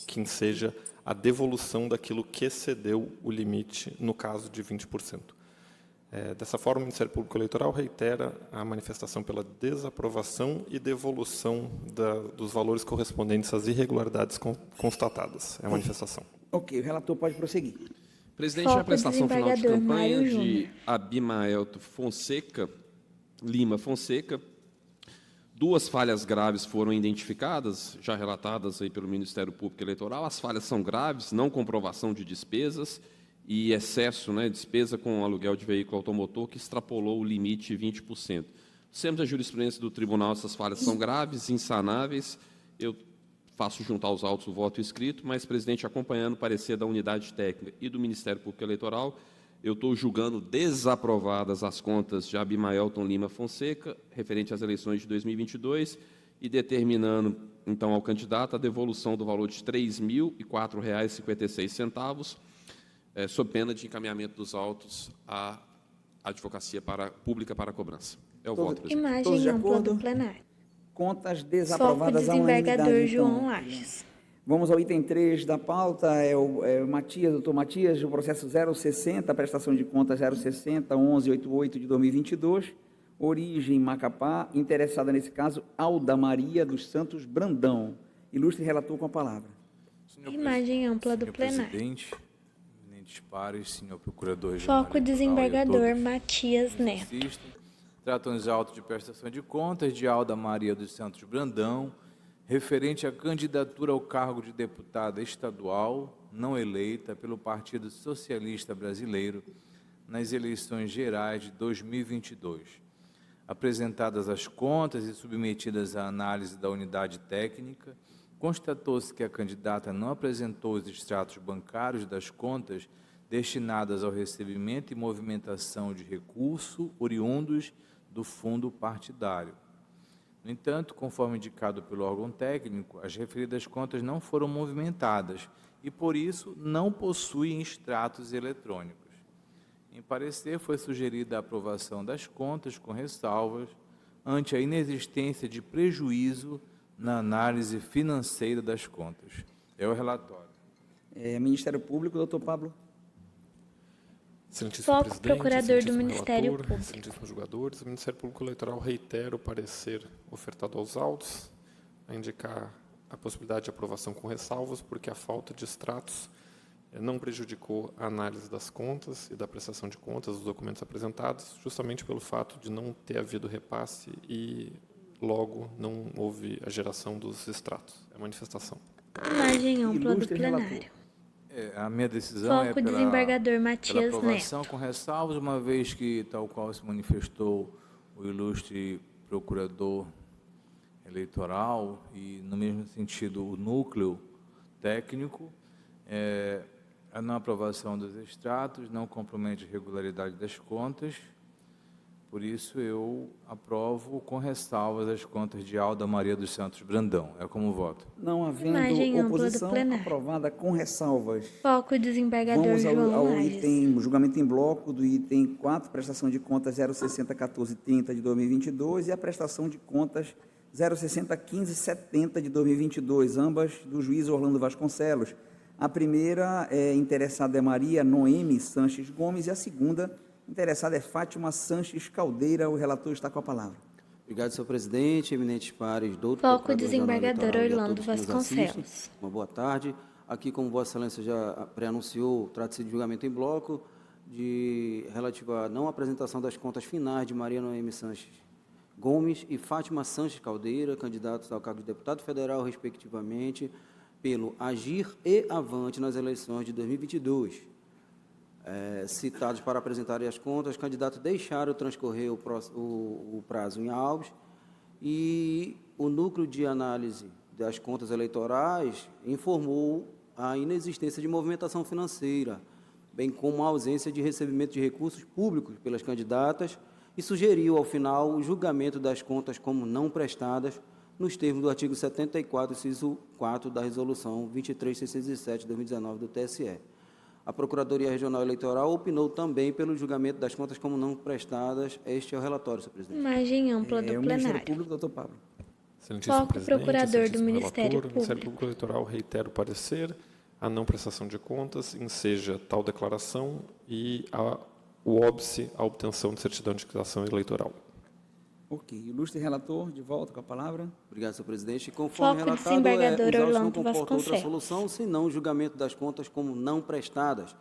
S6: que seja a devolução daquilo que excedeu o limite, no caso de 20%. Dessa forma, o Ministério Público Eleitoral reitera a manifestação pela desaprovação e devolução dos valores correspondentes às irregularidades constatadas. É a manifestação.
S3: Ok, o relator pode prosseguir.
S8: Presidente,
S1: Foco,
S8: a prestação final de
S1: desembargador
S8: campanha
S1: Mário
S8: de
S1: Júnior.
S8: Abimaelton Lima Fonseca. Duas falhas graves foram identificadas, já relatadas aí pelo Ministério Público Eleitoral. As falhas são graves, não comprovação de despesas e excesso, despesa com aluguel de veículo automotor, que extrapolou o limite de 20%. Sempre a jurisprudência do tribunal, essas falhas são graves, insanáveis. Eu faço juntar aos autos o voto escrito, mas, presidente, acompanhando o parecer da unidade técnica e do Ministério Público Eleitoral, eu estou julgando desaprovadas as contas de Abimaelton Lima Fonseca, referente às eleições de 2022, e determinando, então, ao candidato a devolução do valor de R$ 3.004,56, sob pena de encaminhamento dos autos à Advocacia Pública para a cobrança. É o voto, presidente.
S3: Todos de
S1: Imagem ampla
S3: acordo?
S1: do plenário.
S3: Contas
S1: Foco,
S3: desaprovadas à unanimidade.
S1: desembargador João
S3: Então,
S1: Lages.
S3: vamos ao item 3 da pauta, o Matias, doutor Matias, o processo 060, prestação de contas 060-1188 de 2022, origem Macapá, interessada nesse caso, Alda Maria dos Santos Brandão. Ilustre relator com a palavra.
S1: Imagem ampla do
S9: Senhor
S1: plenário.
S9: presidente, eminentes pares, senhor procurador
S1: Foco,
S9: regional eleitoral e a
S1: desembargador
S9: todos
S1: Matias
S9: que nos
S1: Neto.
S9: assistem. Tratam-se de auto de prestação de contas de Alda Maria dos Santos Brandão, referente à candidatura ao cargo de deputada estadual não eleita pelo Partido Socialista Brasileiro nas eleições gerais de 2022. Apresentadas as contas e submetidas à análise da unidade técnica, constatou-se que a candidata não apresentou os extratos bancários das contas destinadas ao recebimento e movimentação de recurso oriundos do fundo partidário. No entanto, conforme indicado pelo órgão técnico, as referidas contas não foram movimentadas e, por isso, não possuem extratos eletrônicos. Em parecer, foi sugerida a aprovação das contas com ressalvas, ante a inexistência de prejuízo na análise financeira das contas. É o relatório.
S3: Ministério Público, doutor Pablo.
S6: Excelentíssimo
S1: Foco,
S6: presidente,
S1: procurador do
S6: excelentíssimo
S1: Ministério
S6: relator,
S1: Público.
S6: excelentíssimos julgadores, o Ministério Público Eleitoral reitera o parecer ofertado aos autos, a indicar a possibilidade de aprovação com ressalvas, porque a falta de extratos não prejudicou a análise das contas e da prestação de contas dos documentos apresentados, justamente pelo fato de não ter havido repasse e, logo, não houve a geração dos extratos. É a manifestação.
S1: Imagem ampla do
S3: Ilustre
S1: plenário.
S3: relator.
S9: A minha decisão
S1: Foco,
S9: é pela
S1: desembargador Matias
S9: aprovação
S1: Neto.
S9: com ressalvas, uma vez que, tal qual se manifestou o ilustre procurador eleitoral e, no mesmo sentido, o núcleo técnico, a não aprovação dos extratos não compromete a regularidade das contas, por isso eu aprovo com ressalvas as contas de Alda Maria dos Santos Brandão. É como voto.
S3: Não havendo
S1: Imagem ampla do
S3: oposição,
S1: plenário.
S3: aprovada com ressalvas.
S1: Foco, desembargador
S3: Vamos
S1: João
S3: ao
S1: Lages.
S3: item, julgamento em bloco do item 4, prestação de contas 0601430 de 2022 e a prestação de contas 0601570 de 2022, ambas do juiz Orlando Vasconcelos. A primeira interessada é Maria Noemi Sanches Gomes e a segunda interessada é Fátima Sanches Caldeira. O relator está com a palavra.
S10: Obrigado, senhor presidente, eminentes pares, doutor
S1: Foco,
S10: Procurador Geral
S1: desembargador
S10: Eleitoral e a
S1: Orlando
S10: todos que nos
S1: Vasconcelos.
S10: assistem. Uma boa tarde. Aqui, como Vossa Excelência já pré-anunciou, trata-se de julgamento em bloco relativo à não apresentação das contas finais de Maria Noemi Sanches Gomes e Fátima Sanches Caldeira, candidatos ao cargo de deputado federal, respectivamente, pelo Agir e Avante nas eleições de 2022. Citados para apresentarem as contas, os candidatos deixaram transcorrer o prazo em autos e o núcleo de análise das contas eleitorais informou a inexistência de movimentação financeira, bem como a ausência de recebimento de recursos públicos pelas candidatas e sugeriu, ao final, o julgamento das contas como não prestadas nos termos do artigo 74, inciso 4 da Resolução 23607 de 2019 do TSE. A Procuradoria Regional Eleitoral opinou também pelo julgamento das contas como não prestadas. Este é o relatório, senhor presidente.
S1: Imagem ampla do
S3: O Ministério
S1: plenário.
S3: Público, doutor Pablo.
S6: Excelentíssimo
S1: Foco,
S6: presidente,
S1: procurador do
S6: excelentíssimo
S1: Ministério
S6: relator, o Ministério
S1: Público.
S6: Público Eleitoral reitera o parecer, a não prestação de contas, enseja tal declaração e o óbice à obtenção de certidão de quitação eleitoral.
S3: Ok. Ilustre relator, de volta com a palavra.
S10: Obrigado, senhor presidente. Conforme
S1: Foco,
S10: relatado,
S1: desembargador
S10: os autos não
S1: Orlando
S10: comportam outra
S1: Vasconcelos.
S10: solução, senão o julgamento das contas como não prestadas,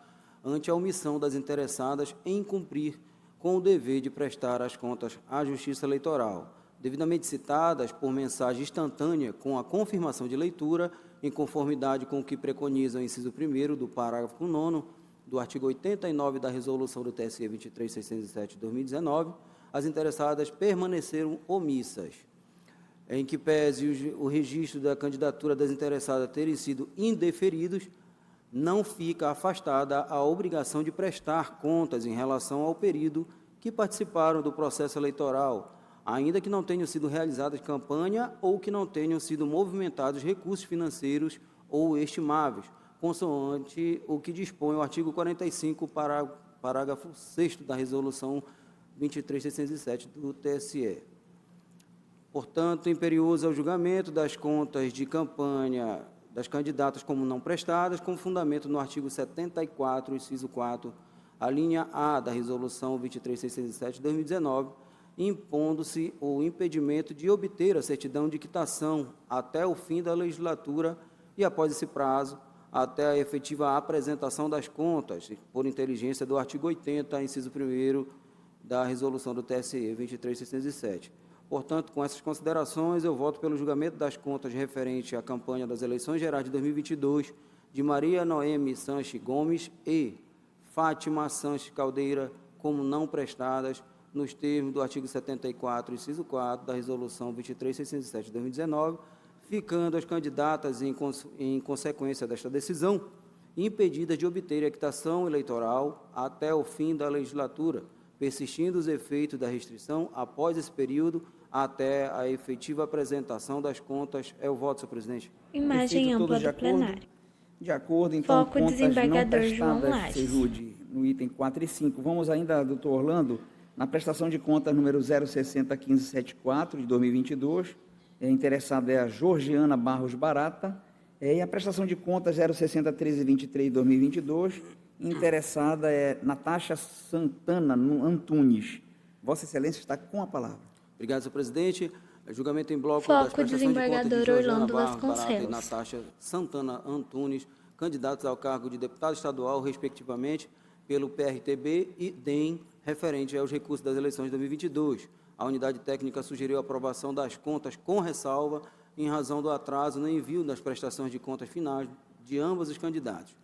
S10: ante a omissão das interessadas em cumprir com o dever de prestar as contas à Justiça Eleitoral, devidamente citadas por mensagem instantânea com a confirmação de leitura, em conformidade com o que preconiza o inciso 1º do parágrafo 9º do artigo 89 da Resolução do TSE 23607 de 2019, as interessadas permaneceram omissas, em que pese o registro da candidatura das interessadas terem sido indeferidos, não fica afastada a obrigação de prestar contas em relação ao período que participaram do processo eleitoral, ainda que não tenham sido realizadas campanha ou que não tenham sido movimentados recursos financeiros ou estimáveis, consoante o que dispõe o artigo 45, parágrafo 6º da Resolução 23607 do TSE. Portanto, imperioso é o julgamento das contas de campanha das candidatas como não prestadas, com fundamento no artigo 74, inciso 4, a linha A da Resolução 23607 de 2019, impondo-se o impedimento de obter a certidão de quitação até o fim da legislatura e, após esse prazo, até a efetiva apresentação das contas, por inteligência do artigo 80, inciso 1º da Resolução do TSE 23607. Portanto, com essas considerações, eu voto pelo julgamento das contas referente à campanha das eleições gerais de 2022 de Maria Noemi Sanches Gomes e Fátima Sanches Caldeira como não prestadas nos termos do artigo 74, inciso 4 da Resolução 23607 de 2019, ficando as candidatas, em consequência desta decisão, impedidas de obter a quitação eleitoral até o fim da legislatura, persistindo os efeitos da restrição após esse período até a efetiva apresentação das contas. É o voto, senhor presidente.
S1: Imagem
S3: Perfeito,
S1: ampla
S3: todos de
S1: do
S3: acordo?
S1: plenário.
S3: De acordo, então,
S1: Foco,
S3: contas não
S1: desembargador João
S3: prestadas,
S1: Lages.
S3: Sejude, no item 4 e 5. Vamos ainda, doutor Orlando, Na prestação de contas número 0601574 de 2022, interessada é a Georgiana Barros Barata, e a prestação de contas 0601323 de 2022, interessada é Natasha Santana Antunes. Vossa Excelência está com a palavra.
S10: Obrigado, senhor presidente. Julgamento em bloco
S1: Foco,
S10: das prestações de contas de
S1: desembargador
S10: Georgiana
S1: Orlando
S10: Barros Barata e
S1: Vasconcelos.
S10: Natasha Santana Antunes, candidatos ao cargo de deputado estadual, respectivamente, pelo PRTB e DEM, referente aos recursos das eleições de 2022. A unidade técnica sugeriu a aprovação das contas com ressalva em razão do atraso no envio das prestações de contas finais de ambos os candidatos.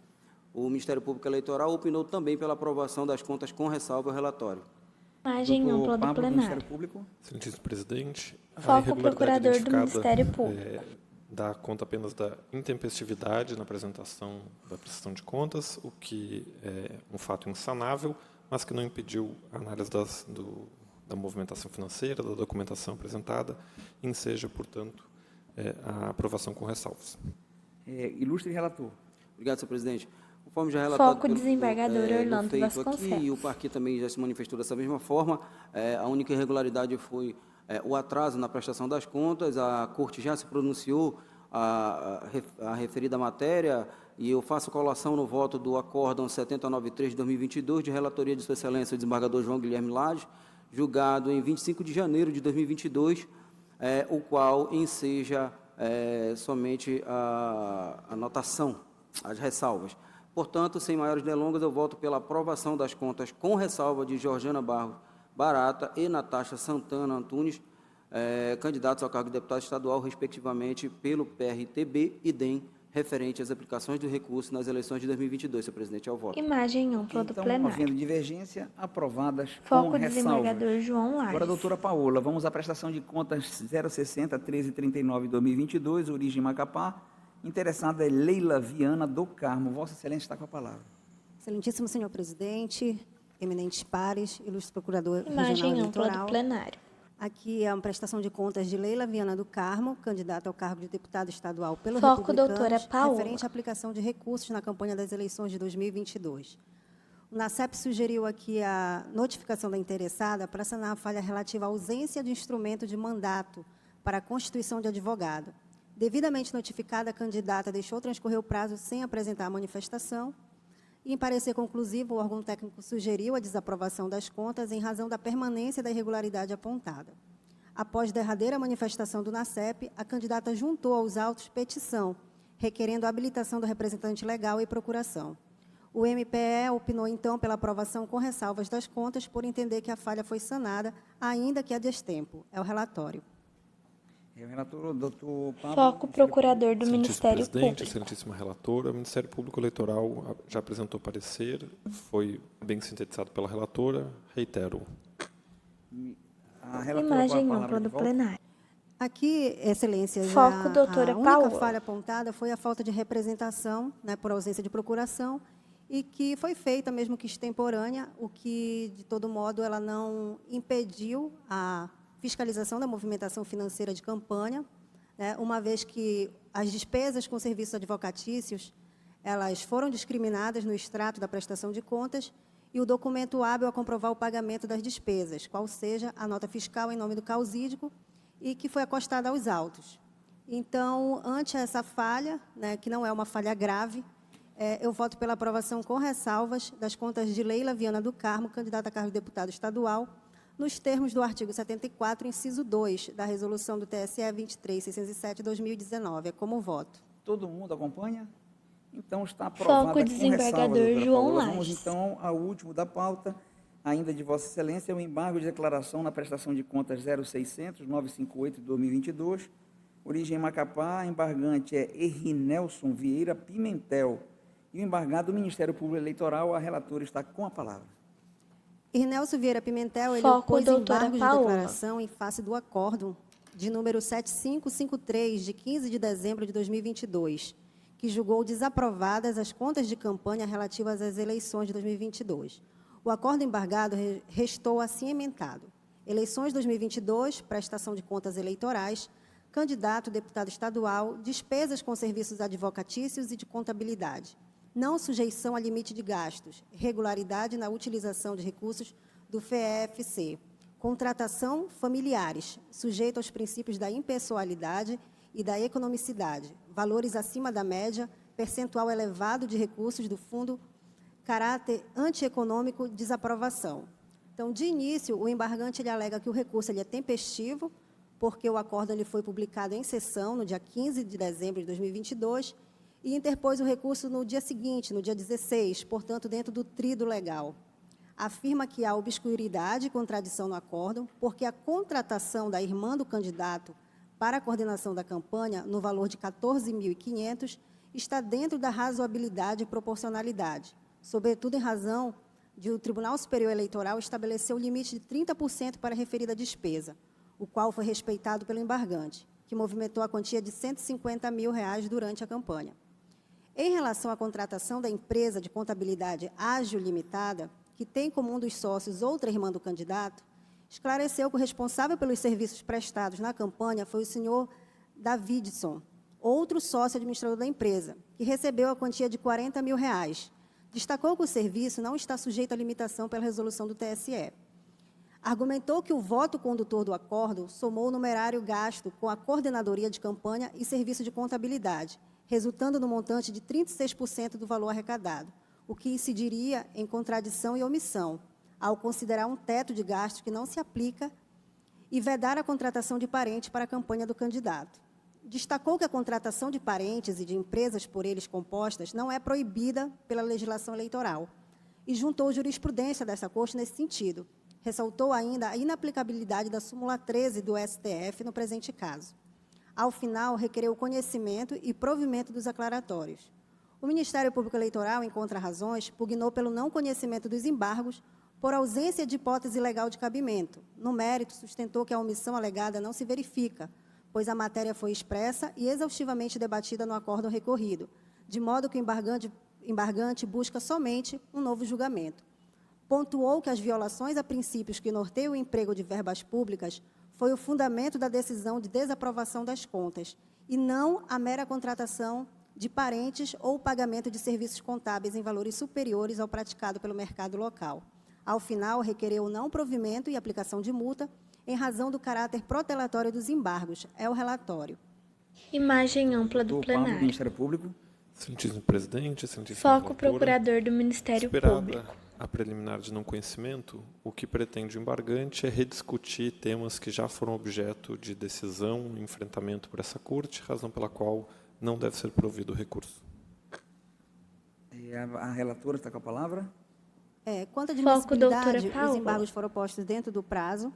S10: O Ministério Público Eleitoral opinou também pela aprovação das contas com ressalva ao relatório.
S1: Imagem
S3: Doutor
S1: ampla do
S3: Pablo, do Ministério
S1: plenário.
S3: Público.
S6: Excelentíssimo presidente, a
S1: Foco,
S6: irregularidade
S1: procurador do
S6: identificada,
S1: Ministério Público.
S6: dá conta apenas da intempestividade na apresentação da prestação de contas, o que é um fato insanável, mas que não impediu a análise da movimentação financeira, da documentação apresentada, e enseja, portanto, a aprovação com ressalvas.
S3: Ilustre relator.
S10: Obrigado, senhor presidente. Conforme já relatado
S1: Foco, desembargador Orlando
S10: feito
S1: Vasconcelos.
S10: aqui, e o parquê também já se manifestou dessa mesma forma, a única irregularidade foi o atraso na prestação das contas. A Corte já se pronunciou a referida matéria, e eu faço colação no voto do Acórdão 7093 de 2022, de relatoria de Sua Excelência, o desembargador João Guilherme Lage, julgado em 25 de janeiro de 2022, o qual enseja somente a anotação, as ressalvas. Portanto, sem maiores delongas, eu voto pela aprovação das contas com ressalva de Georgiana Barros Barata e Natasha Santana Antunes, candidatos ao cargo de deputado estadual, respectivamente, pelo PRTB e DEM, referente às aplicações do recurso nas eleições de 2022, senhor presidente, ao voto.
S1: Imagem ampla do
S3: Então,
S1: plenário.
S3: havendo divergência, aprovadas
S1: Foco,
S3: com ressalvas.
S1: desembargador João Lages.
S3: Agora, doutora Paola, vamos à prestação de contas 0601339 de 2022, origem Macapá. Interessada é Leila Viana do Carmo. Vossa Excelência está com a palavra.
S11: Excelentíssimo senhor presidente, eminentes pares, ilustre procurador
S1: Imagem
S11: regional
S1: ampla
S11: eleitoral.
S1: do plenário.
S11: Aqui é uma prestação de contas de Leila Viana do Carmo, candidata ao cargo de deputado estadual pelo
S1: Foco,
S11: Republicanos,
S1: doutora Paola.
S11: referente à aplicação de recursos na campanha das eleições de 2022. O NACEP sugeriu aqui a notificação da interessada para sanar a falha relativa à ausência de instrumento de mandato para a constituição de advogado. Devidamente notificada, a candidata deixou transcorrer o prazo sem apresentar a manifestação. E, em parecer conclusivo, o órgão técnico sugeriu a desaprovação das contas em razão da permanência da irregularidade apontada. Após derradeira manifestação do NACEP, a candidata juntou aos autos petição, requerendo a habilitação do representante legal e procuração. O MPE opinou, então, pela aprovação com ressalvas das contas, por entender que a falha foi sanada, ainda que a destempo. É o relatório.
S3: O relator, doutor Pablo.
S1: Foco, procurador do
S6: Excelentíssimo
S1: Ministério
S6: presidente,
S1: Público.
S6: excelentíssima relatora, o Ministério Público Eleitoral já apresentou parecer, foi bem sintetizado pela relatora, reitero.
S3: A relatora, com a
S1: Imagem
S3: palavra
S1: ampla
S3: de
S1: do
S3: volta.
S1: plenário.
S11: Aqui, excelência,
S1: Foco, doutora
S11: a única
S1: Paola.
S11: falha apontada foi a falta de representação, por ausência de procuração, e que foi feita, mesmo que extemporânea, o que, de todo modo, ela não impediu a fiscalização da movimentação financeira de campanha, uma vez que as despesas com serviços advocatícios, elas foram discriminadas no extrato da prestação de contas, e o documento hábil a comprovar o pagamento das despesas, qual seja a nota fiscal em nome do causídico, e que foi acostada aos autos. Então, ante essa falha, que não é uma falha grave, eu voto pela aprovação com ressalvas das contas de Leila Viana do Carmo, candidata a cargo de deputado estadual, nos termos do artigo 74, inciso 2, da resolução do TSE 23.607 de 2019. É como voto.
S3: Todo mundo acompanha? Então, está aprovada
S1: Foco,
S3: com ressalvas,
S1: desembargador
S3: doutora
S1: João
S3: Paola. Vamos,
S1: Lages.
S3: então, ao último da pauta, ainda de Vossa Excelência, o embargo de declaração na prestação de contas 0600-958 de 2022. Origem Macapá, embargante é Erinelson Vieira Pimentel. E o embargado do Ministério Público Eleitoral, a relatora está com a palavra.
S11: Erinelson Vieira Pimentel, ele
S1: Foco,
S11: opôs
S1: doutora
S11: embargo de
S1: Paola.
S11: declaração em face do acórdão de número 7553, de 15 de dezembro de 2022, que julgou desaprovadas as contas de campanha relativas às eleições de 2022. O acordo embargado restou assim emendado. Eleições 2022, prestação de contas eleitorais, candidato, deputado estadual, despesas com serviços advocatícios e de contabilidade, não sujeição a limite de gastos, regularidade na utilização de recursos do FEFC. Contratação familiares, sujeito aos princípios da impessoalidade e da economicidade, valores acima da média, percentual elevado de recursos do fundo, caráter antieconômico, desaprovação. Então, de início, o embargante ele alega que o recurso ele é tempestivo, porque o acordo ele foi publicado em sessão no dia 15 de dezembro de 2022 e interpôs o recurso no dia seguinte, no dia 16, portanto, dentro do tríduo legal. Afirma que há obscuridade e contradição no acordo, porque a contratação da irmã do candidato para a coordenação da campanha, no valor de R$ 14.500, está dentro da razoabilidade e proporcionalidade, sobretudo em razão de o Tribunal Superior Eleitoral estabelecer o limite de 30% para a referida despesa, o qual foi respeitado pelo embargante, que movimentou a quantia de R$ 150 mil durante a campanha. Em relação à contratação da empresa de contabilidade ágil limitada, que tem como um dos sócios outra irmã do candidato, esclareceu que o responsável pelos serviços prestados na campanha foi o senhor Davidson, outro sócio administrador da empresa, que recebeu a quantia de R$ 40 mil. Destacou que o serviço não está sujeito à limitação pela resolução do TSE. Argumentou que o voto condutor do acordo somou o numerário gasto com a coordenadoria de campanha e serviço de contabilidade, resultando no montante de 36% do valor arrecadado, o que incidiria em contradição e omissão, ao considerar um teto de gastos que não se aplica e vedar a contratação de parentes para a campanha do candidato. Destacou que a contratação de parentes e de empresas por eles compostas não é proibida pela legislação eleitoral e juntou jurisprudência dessa Corte nesse sentido. Ressaltou ainda a inaplicabilidade da súmula 13 do STF no presente caso. Ao final, requereu o conhecimento e provimento dos aclaratórios. O Ministério Público Eleitoral, em contrarrazões, pugnou pelo não conhecimento dos embargos por ausência de hipótese legal de cabimento. No mérito, sustentou que a omissão alegada não se verifica, pois a matéria foi expressa e exaustivamente debatida no acordo recorrido, de modo que o embargante busca somente um novo julgamento. Pontuou que as violações a princípios que norteiam o emprego de verbas públicas foi o fundamento da decisão de desaprovação das contas, e não a mera contratação de parentes ou o pagamento de serviços contábeis em valores superiores ao praticado pelo mercado local. Ao final, requereu o não provimento e aplicação de multa em razão do caráter protelatório dos embargos. É o relatório.
S1: Imagem ampla do
S3: Do
S1: plenário.
S3: Ministério Público.
S6: Excelentíssimo presidente, excelentíssimo
S1: Foco
S6: relatora,
S1: procurador do Ministério
S6: superada
S1: Público.
S6: a preliminar de não conhecimento, o que pretende o embargante é rediscutir temas que já foram objeto de decisão e enfrentamento por essa Corte, razão pela qual não deve ser provido o recurso.
S3: E a relatora está com a palavra.
S11: Quanto à
S1: Foco, doutora
S11: admissibilidade, os
S1: Paula.
S11: embargos foram postos dentro do prazo.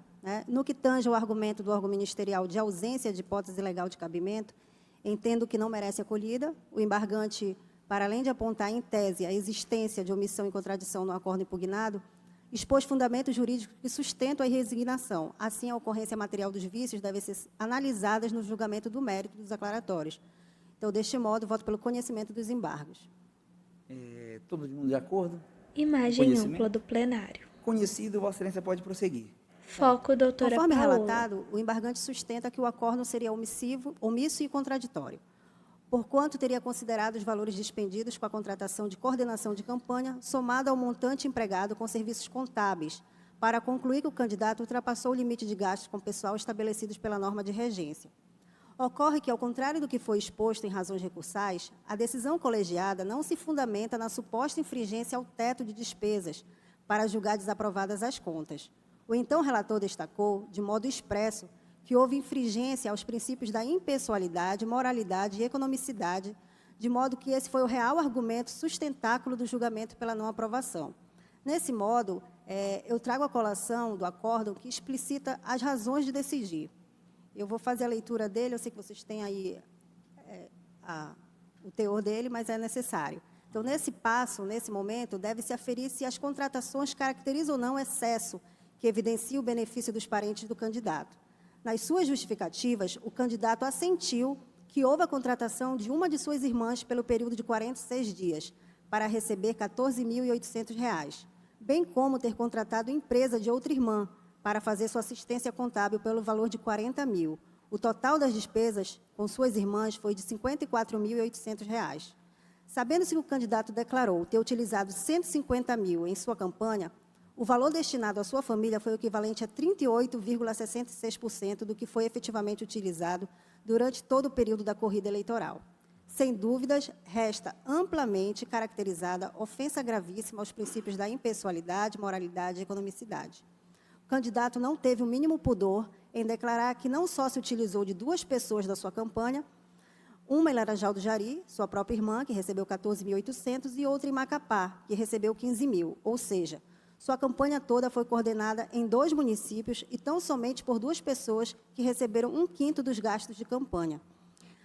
S11: No que tange ao argumento do órgão ministerial de ausência de hipótese legal de cabimento, entendo que não merece acolhida. O embargante, para além de apontar em tese a existência de omissão e contradição no acordo impugnado, expôs fundamentos jurídicos que sustentam a resignação. Assim, a ocorrência material dos vícios deve ser analisadas no julgamento do mérito dos aclaratórios. Então, deste modo, voto pelo conhecimento dos embargos.
S3: Todo mundo de acordo?
S1: Imagem
S3: Conhecimento?
S1: ampla do plenário.
S3: Conhecido, Vossa Excelência pode prosseguir.
S1: Foco, doutora
S11: Conforme
S1: Paola.
S11: relatado, o embargante sustenta que o acordo seria omisso e contraditório, porquanto teria considerado os valores dispendidos com a contratação de coordenação de campanha, somado ao montante empregado com serviços contábeis, para concluir que o candidato ultrapassou o limite de gastos com pessoal estabelecidos pela norma de regência. Ocorre que, ao contrário do que foi exposto em razões recursais, a decisão colegiada não se fundamenta na suposta infringência ao teto de despesas para julgar desaprovadas as contas. O então relator destacou, de modo expresso, que houve infringência aos princípios da impessoalidade, moralidade e economicidade, de modo que esse foi o real argumento sustentáculo do julgamento pela não aprovação. Nesse modo, eu trago a colação do acórdão que explicita as razões de decidir. Eu vou fazer a leitura dele, eu sei que vocês têm aí o teor dele, mas é necessário. Então, nesse passo, nesse momento, deve-se aferir se as contratações caracterizam ou não excesso que evidencia o benefício dos parentes do candidato. Nas suas justificativas, o candidato assentiu que houve a contratação de uma de suas irmãs pelo período de 46 dias, para receber R$ 14.800, bem como ter contratado empresa de outra irmã, para fazer sua assistência contábil pelo valor de R$ 40 mil. O total das despesas com suas irmãs foi de R$ 54.800. Sabendo-se que o candidato declarou ter utilizado R$ 150 mil em sua campanha, O valor destinado à sua família foi o equivalente a 38,66% do que foi efetivamente utilizado durante todo o período da corrida eleitoral. Sem dúvidas, resta amplamente caracterizada ofensa gravíssima aos princípios da impessoalidade, moralidade e economicidade. O candidato não teve o mínimo pudor em declarar que não só se utilizou de 2 pessoas da sua campanha, uma em Laranjal do Jari, sua própria irmã, que recebeu 14.800, e outra em Macapá, que recebeu 15.000, ou seja, sua campanha toda foi coordenada em 2 municípios e tão somente por 2 pessoas que receberam 1/5 dos gastos de campanha.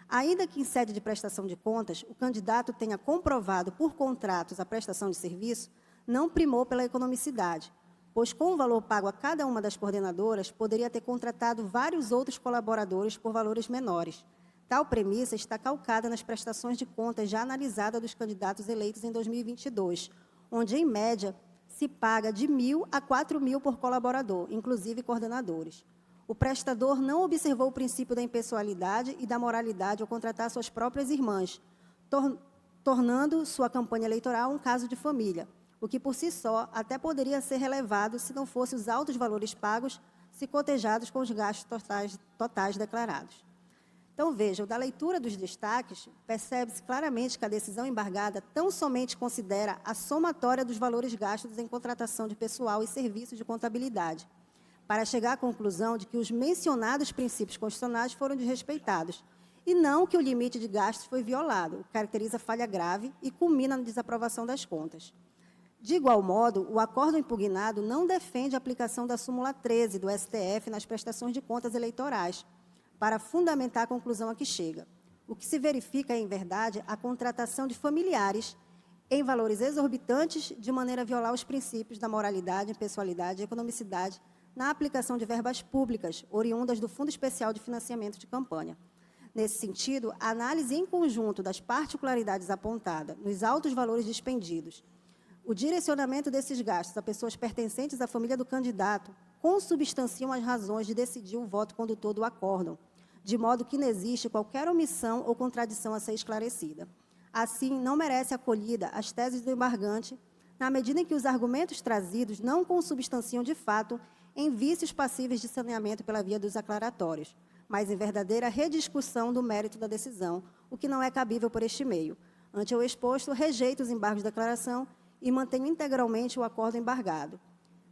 S11: Ainda que em sede de prestação de contas, o candidato tenha comprovado por contratos a prestação de serviço, não primou pela economicidade, pois com o valor pago a cada uma das coordenadoras, poderia ter contratado vários outros colaboradores por valores menores. Tal premissa está calcada nas prestações de contas já analisadas dos candidatos eleitos em 2022, onde, em média, se paga de 1.000 a 4.000 por colaborador, inclusive coordenadores. O prestador não observou o princípio da impessoalidade e da moralidade ao contratar suas próprias irmãs, tornando sua campanha eleitoral um caso de família, o que por si só até poderia ser relevado se não fossem os altos valores pagos se cotejados com os gastos totais declarados. Então, vejam, da leitura dos destaques, percebe-se claramente que a decisão embargada tão somente considera a somatória dos valores gastos em contratação de pessoal e serviços de contabilidade, para chegar à conclusão de que os mencionados princípios constitucionais foram desrespeitados, e não que o limite de gastos foi violado, o que caracteriza falha grave e culmina na desaprovação das contas. De igual modo, o acórdão impugnado não defende a aplicação da súmula 13 do STF nas prestações de contas eleitorais, para fundamentar a conclusão a que chega. O que se verifica é, em verdade, a contratação de familiares em valores exorbitantes, de maneira a violar os princípios da moralidade, impessoalidade e economicidade na aplicação de verbas públicas, oriundas do Fundo Especial de Financiamento de Campanha. Nesse sentido, a análise em conjunto das particularidades apontadas nos altos valores dispendidos, o direcionamento desses gastos a pessoas pertencentes à família do candidato, consubstanciam as razões de decidir o voto condutor do acórdão, de modo que não existe qualquer omissão ou contradição a ser esclarecida. Assim, não merece acolhida as teses do embargante, na medida em que os argumentos trazidos não consubstanciam de fato em vícios passíveis de saneamento pela via dos aclaratórios, mas em verdadeira rediscussão do mérito da decisão, o que não é cabível por este meio. Ante o exposto, rejeito os embargos de declaração e mantenho integralmente o acordo embargado.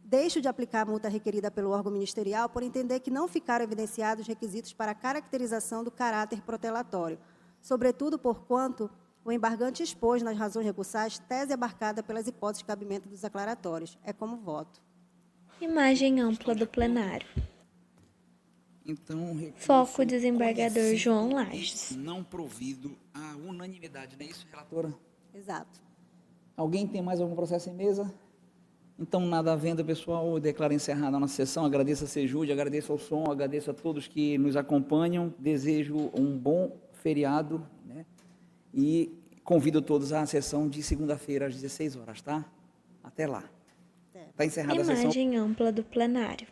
S11: Deixo de aplicar a multa requerida pelo órgão ministerial por entender que não ficaram evidenciados requisitos para a caracterização do caráter protelatório, sobretudo porquanto o embargante expôs nas razões recursais tese abarcada pelas hipóteses de cabimento dos declaratórios. É como voto.
S1: Imagem ampla do plenário.
S3: Então,
S1: Foco desembargador João Lages.
S3: Não provido à unanimidade, não é isso, relatora?
S11: Exato.
S3: Alguém tem mais algum processo em mesa? Então, nada havendo, pessoal, eu declaro encerrada a nossa sessão. Agradeço a Sejude, agradeço ao som, agradeço a todos que nos acompanham. Desejo um bom feriado, né? E convido todos à sessão de segunda-feira, às 16 horas, tá? Até lá. Está encerrada a sessão.
S1: Imagem ampla do plenário.